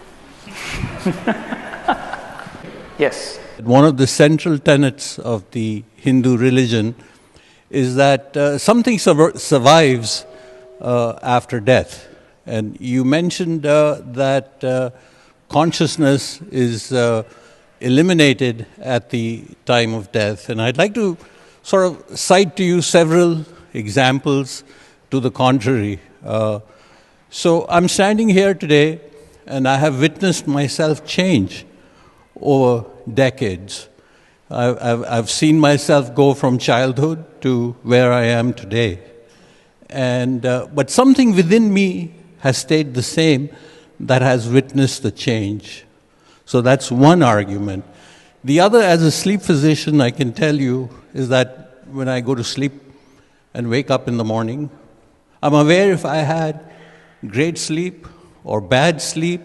Yes. One of the central tenets of the Hindu religion is that something survives after death. And you mentioned that consciousness is eliminated at the time of death. And I'd like to sort of cite to you several examples to the contrary. So I'm standing here today and I have witnessed myself change over decades. I've seen myself go from childhood to where I am today. And but something within me has stayed the same that has witnessed the change. So that's one argument. The other, as a sleep physician, I can tell you, is that when I go to sleep and wake up in the morning, I'm aware if I had great sleep or bad sleep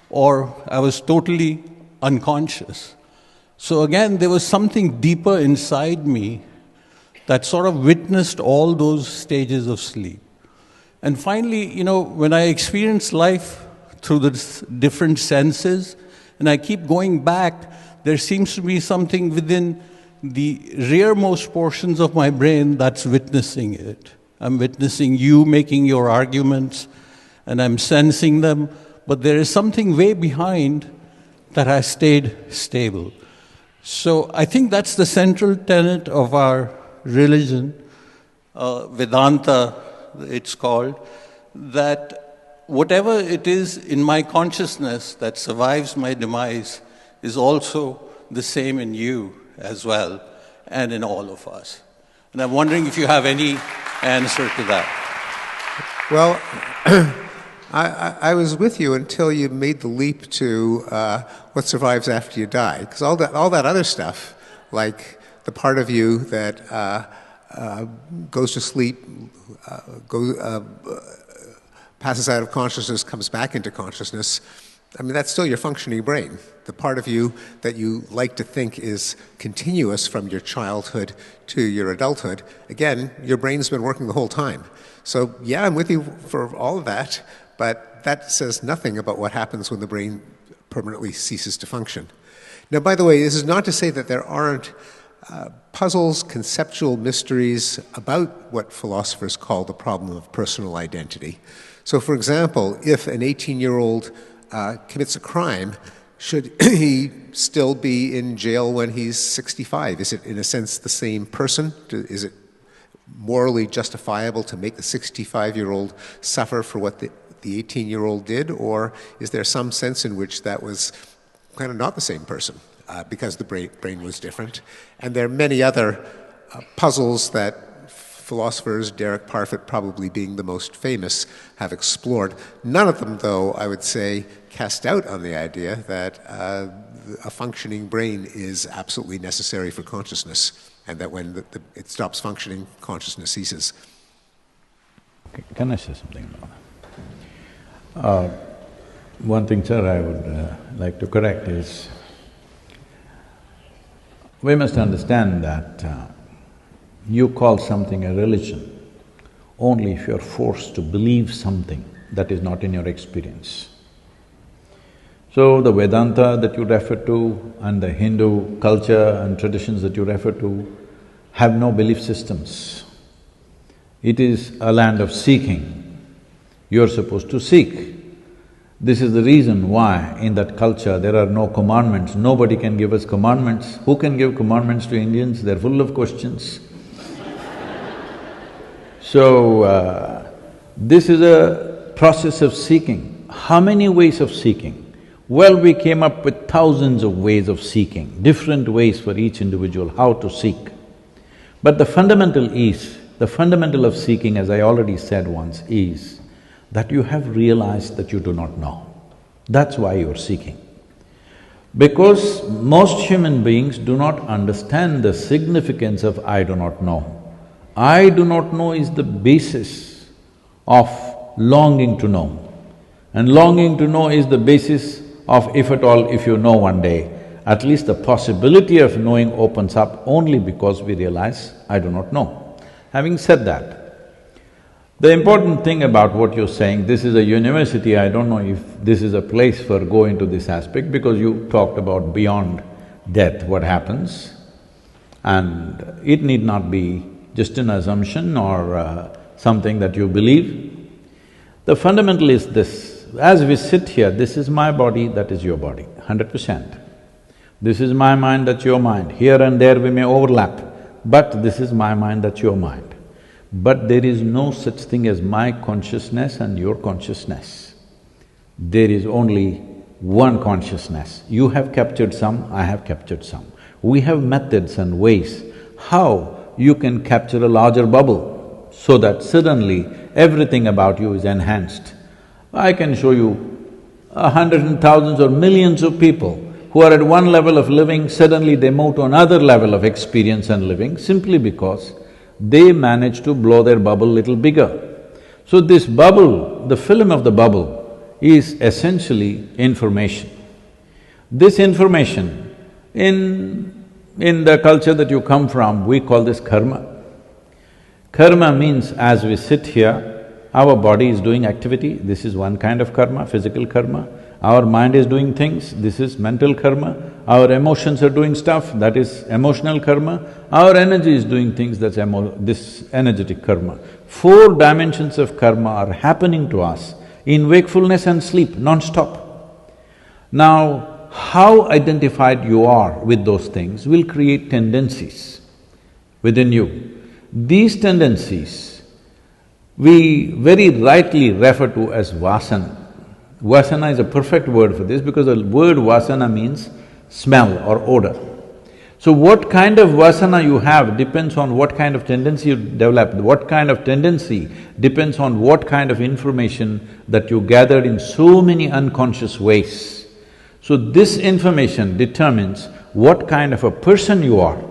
or I was totally unconscious. So again, there was something deeper inside me that sort of witnessed all those stages of sleep. And finally, when I experience life through the different senses, and I keep going back, there seems to be something within the rearmost portions of my brain that's witnessing it. I'm witnessing you making your arguments, and I'm sensing them, but there is something way behind that has stayed stable. So I think that's the central tenet of our religion, Vedanta it's called, that whatever it is in my consciousness that survives my demise is also the same in you as well, and in all of us. And I'm wondering if you have any answer to that. Well, I was with you until you made the leap to what survives after you die. Because all that other stuff, like the part of you that goes to sleep, passes out of consciousness, comes back into consciousness, I mean, that's still your functioning brain. The part of you that you like to think is continuous from your childhood to your adulthood, again, your brain's been working the whole time. So yeah, I'm with you for all of that, but that says nothing about what happens when the brain permanently ceases to function. Now, by the way, this is not to say that there aren't puzzles, conceptual mysteries about what philosophers call the problem of personal identity. So, for example, if an 18-year-old commits a crime, should he still be in jail when he's 65? Is it, in a sense, the same person? Is it morally justifiable to make the 65-year-old suffer for what the 18-year-old did? Or is there some sense in which that was kind of not the same person because the brain was different? And there are many other puzzles that philosophers, Derek Parfit probably being the most famous, have explored. None of them, though, I would say, cast doubt on the idea that a functioning brain is absolutely necessary for consciousness, and that when it stops functioning, consciousness ceases. Can I say something about that? One thing, sir, I would like to correct is, we must understand that you call something a religion only if you're forced to believe something that is not in your experience. So the Vedanta that you refer to and the Hindu culture and traditions that you refer to have no belief systems. It is a land of seeking. You're supposed to seek. This is the reason why in that culture there are no commandments. Nobody can give us commandments. Who can give commandments to Indians? They're full of questions. So, this is a process of seeking. How many ways of seeking? Well, we came up with thousands of ways of seeking, different ways for each individual how to seek. But the fundamental of seeking, as I already said once, is that you have realized that you do not know. That's why you're seeking. Because most human beings do not understand the significance of I do not know. I do not know is the basis of longing to know. And longing to know is the basis of, if at all, if you know one day, at least the possibility of knowing opens up only because we realize, I do not know. Having said that, the important thing about what you're saying, this is a university, I don't know if this is a place for going to this aspect, because you talked about beyond death, what happens, and it need not be just an assumption or something that you believe. The fundamental is this: as we sit here, this is my body, that is your body, 100%. This is my mind, that's your mind. Here and there we may overlap, but this is my mind, that's your mind. But there is no such thing as my consciousness and your consciousness. There is only one consciousness. You have captured some, I have captured some. We have methods and ways how you can capture a larger bubble so that suddenly everything about you is enhanced. I can show you hundreds and thousands or millions of people who are at one level of living, suddenly they move to another level of experience and living simply because they manage to blow their bubble little bigger. So this bubble, the film of the bubble, is essentially information. This information, in the culture that you come from, we call this karma. Karma means as we sit here, our body is doing activity, this is one kind of karma, physical karma. Our mind is doing things, this is mental karma. Our emotions are doing stuff, that is emotional karma. Our energy is doing things, that's this energetic karma. 4 dimensions of karma are happening to us in wakefulness and sleep, non-stop. Now, how identified you are with those things will create tendencies within you. These tendencies we very rightly refer to as vasana. Vasana is a perfect word for this because the word vasana means smell or odor. So what kind of vasana you have depends on what kind of tendency you develop. What kind of tendency depends on what kind of information that you gathered in so many unconscious ways. So this information determines what kind of a person you are,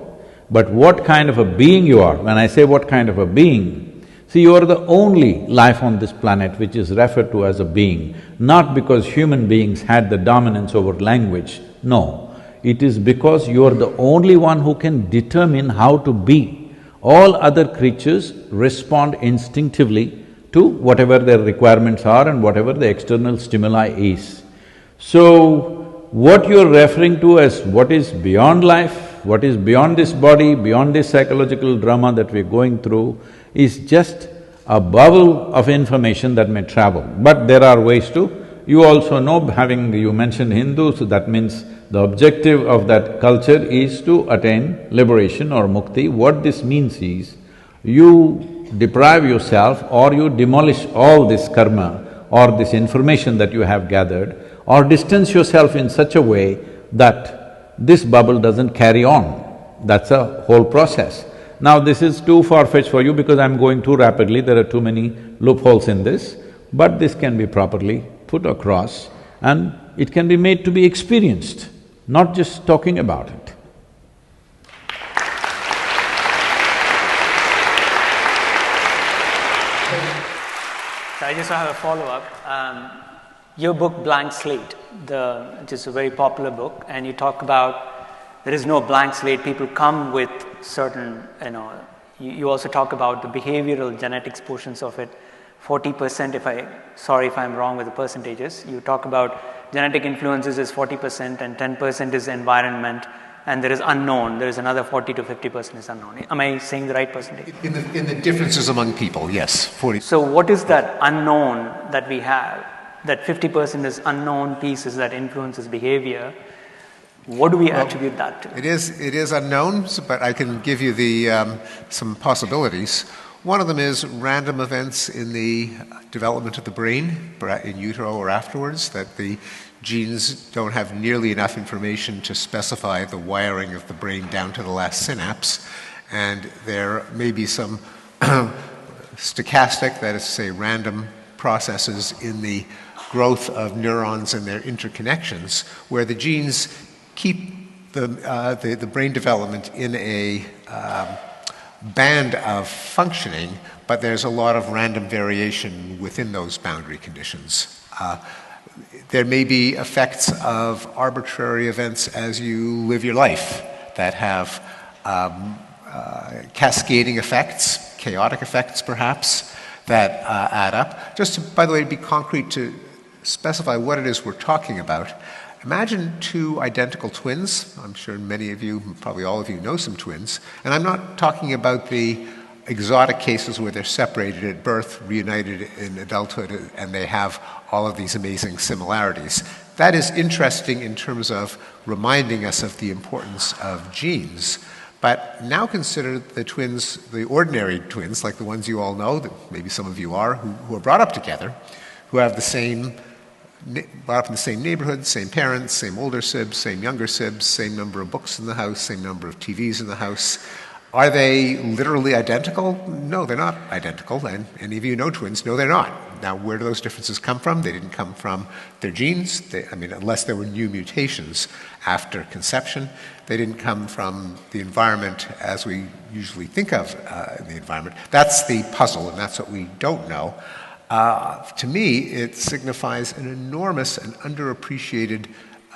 but what kind of a being you are. When I say what kind of a being, see, you are the only life on this planet which is referred to as a being, not because human beings had the dominance over language, no. It is because you are the only one who can determine how to be. All other creatures respond instinctively to whatever their requirements are and whatever the external stimuli is. So, what you're referring to as what is beyond life, what is beyond this body, beyond this psychological drama that we're going through, is just a bubble of information that may travel. But there are ways to… You also know, you mentioned Hindu, so that means the objective of that culture is to attain liberation or mukti. What this means is, you deprive yourself or you demolish all this karma or this information that you have gathered, or distance yourself in such a way that this bubble doesn't carry on. That's a whole process. Now this is too far-fetched for you because I'm going too rapidly, there are too many loopholes in this, but this can be properly put across and it can be made to be experienced, not just talking about it. So I just have a follow-up. Your book, Blank Slate, which is a very popular book, and you talk about there is no blank slate, people come with certain, you also talk about the behavioral genetics portions of it, 40% sorry if I'm wrong with the percentages, you talk about genetic influences is 40% and 10% is environment, and there is unknown, there is another 40 to 50% is unknown. Am I saying the right percentage? In the differences among people, yes, 40. So what is that unknown that we have? That 50% is unknown pieces that influences behavior. What do we attribute that to? It is unknown, but I can give you some possibilities. One of them is random events in the development of the brain, in utero or afterwards, that the genes don't have nearly enough information to specify the wiring of the brain down to the last synapse, and there may be some stochastic, that is to say random processes in the growth of neurons and their interconnections, where the genes keep the brain development in a band of functioning, but there's a lot of random variation within those boundary conditions. There may be effects of arbitrary events as you live your life that have cascading effects, chaotic effects perhaps, that add up. Just to, by the way, to be concrete, to specify what it is we're talking about, imagine two identical twins. I'm sure many of you, probably all of you, know some twins. And I'm not talking about the exotic cases where they're separated at birth, reunited in adulthood, and they have all of these amazing similarities. That is interesting in terms of reminding us of the importance of genes. But now consider the twins, the ordinary twins, like the ones you all know, that maybe some of you are, who are brought up together, who have brought up in the same neighborhood, same parents, same older sibs, same younger sibs, same number of books in the house, same number of TVs in the house. Are they literally identical? No, they're not identical, and any of you know twins know they're not. Now, where do those differences come from? They didn't come from their genes, unless there were new mutations after conception. They didn't come from the environment as we usually think of the environment. That's the puzzle, and that's what we don't know. To me, it signifies an enormous and underappreciated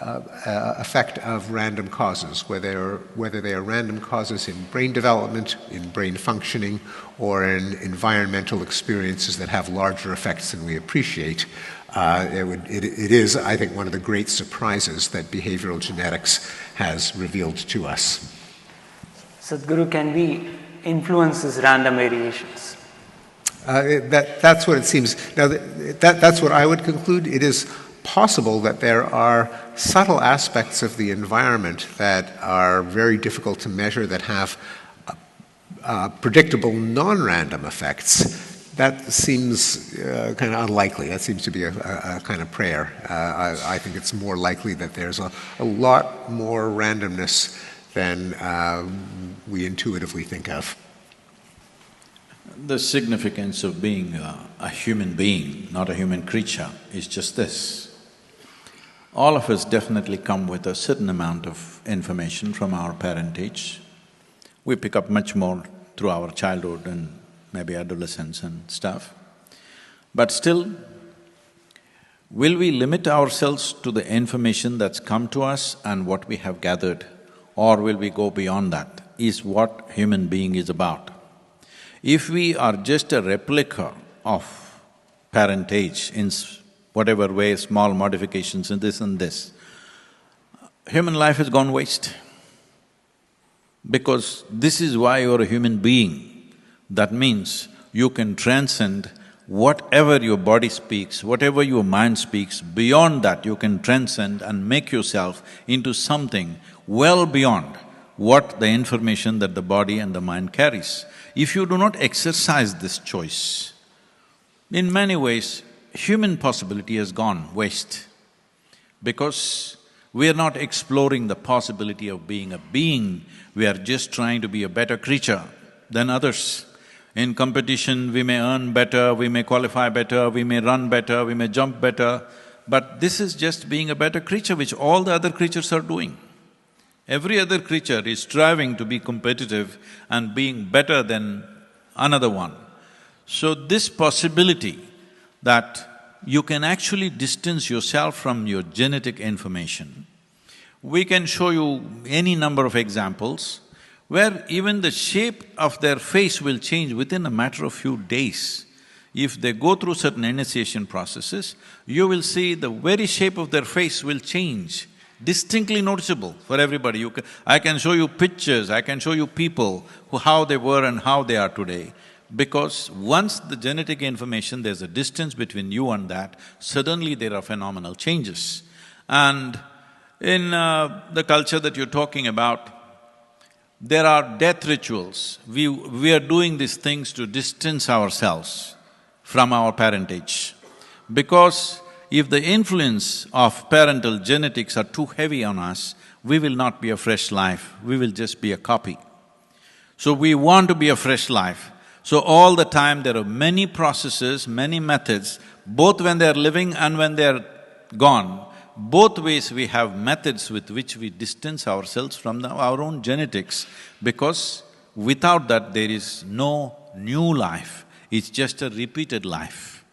effect of random causes, whether they are random causes in brain development, in brain functioning, or in environmental experiences that have larger effects than we appreciate. It is, I think, one of the great surprises that behavioral genetics has revealed to us. Sadhguru, can we influence these random variations? That's what it seems. Now, that's what I would conclude. It is possible that there are subtle aspects of the environment that are very difficult to measure, that have predictable non-random effects. That seems kind of unlikely. That seems to be a kind of prayer. I think it's more likely that there's a lot more randomness than we intuitively think of. The significance of being a human being, not a human creature, is just this. All of us definitely come with a certain amount of information from our parentage. We pick up much more through our childhood and maybe adolescence and stuff. But still, will we limit ourselves to the information that's come to us and what we have gathered, or will we go beyond that, is what human being is about. If we are just a replica of parentage in whatever way, small modifications in this and this, human life has gone waste. Because this is why you're a human being. That means you can transcend whatever your body speaks, whatever your mind speaks. Beyond that, you can transcend and make yourself into something well beyond what the information that the body and the mind carries. If you do not exercise this choice, in many ways, human possibility has gone waste, because we are not exploring the possibility of being a being, we are just trying to be a better creature than others. In competition, we may earn better, we may qualify better, we may run better, we may jump better, but this is just being a better creature, which all the other creatures are doing. Every other creature is striving to be competitive and being better than another one. So this possibility that you can actually distance yourself from your genetic information, we can show you any number of examples where even the shape of their face will change within a matter of few days. If they go through certain initiation processes, you will see the very shape of their face will change, distinctly noticeable for everybody. I can show you pictures, I can show you people how they were and how they are today. Because once the genetic information, there's a distance between you and that, suddenly there are phenomenal changes. And in the culture that you're talking about, there are death rituals. We are doing these things to distance ourselves from our parentage. Because if the influence of parental genetics are too heavy on us, we will not be a fresh life, we will just be a copy. So we want to be a fresh life. So all the time there are many processes, many methods, both when they're living and when they're gone. Both ways we have methods with which we distance ourselves from our own genetics, because without that there is no new life, it's just a repeated life.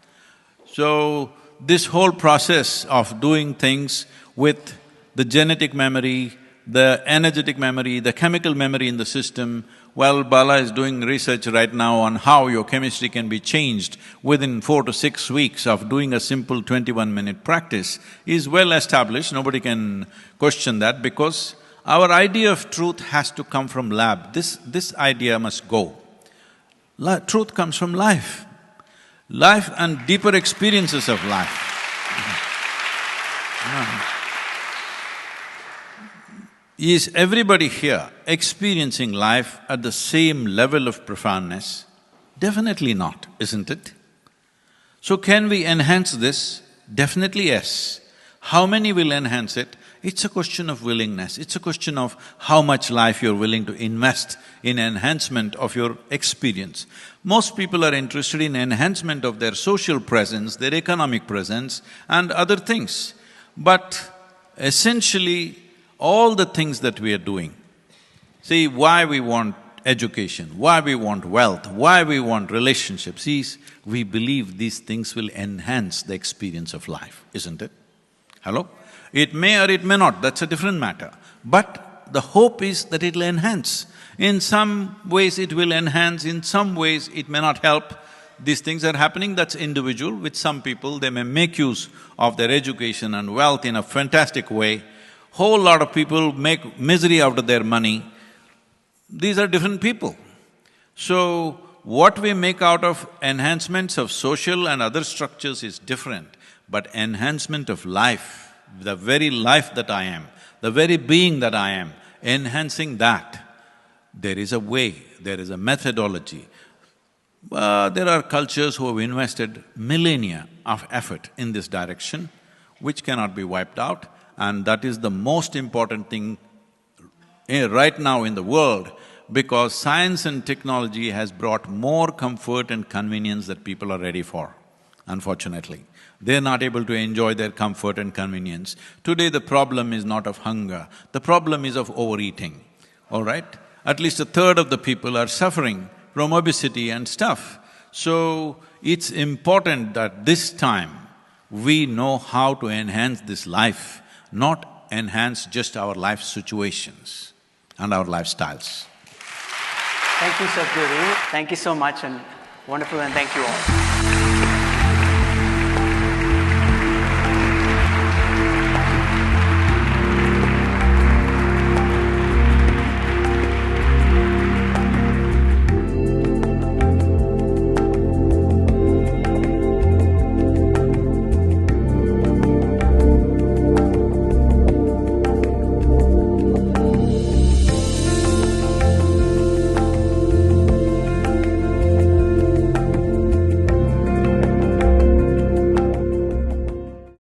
So this whole process of doing things with the genetic memory, the energetic memory, the chemical memory in the system, well, Bala is doing research right now on how your chemistry can be changed within 4 to 6 weeks of doing a simple 21-minute practice is well established, nobody can question that, because our idea of truth has to come from lab. This idea must go. Truth comes from life. Life and deeper experiences of life. Is everybody here experiencing life at the same level of profoundness? Definitely not, isn't it? So can we enhance this? Definitely yes. How many will enhance it? It's a question of willingness, it's a question of how much life you're willing to invest in enhancement of your experience. Most people are interested in enhancement of their social presence, their economic presence and other things. But essentially, all the things that we are doing, see why we want education, why we want wealth, why we want relationships, is we believe these things will enhance the experience of life, isn't it? Hello? It may or it may not, that's a different matter. But the hope is that it'll enhance. In some ways it will enhance, in some ways it may not help. These things are happening, that's individual. With some people, they may make use of their education and wealth in a fantastic way. Whole lot of people make misery out of their money. These are different people. So, what we make out of enhancements of social and other structures is different, but enhancement of life, the very life that I am, the very being that I am, enhancing that, there is a way, there is a methodology. There are cultures who have invested millennia of effort in this direction, which cannot be wiped out. And that is the most important thing right now in the world, because science and technology has brought more comfort and convenience that people are ready for, unfortunately. They're not able to enjoy their comfort and convenience. Today the problem is not of hunger, the problem is of overeating, all right? At least a third of the people are suffering from obesity and stuff. So, it's important that this time we know how to enhance this life, not enhance just our life situations and our lifestyles. Thank you, Sadhguru. Thank you so much and wonderful, and thank you all.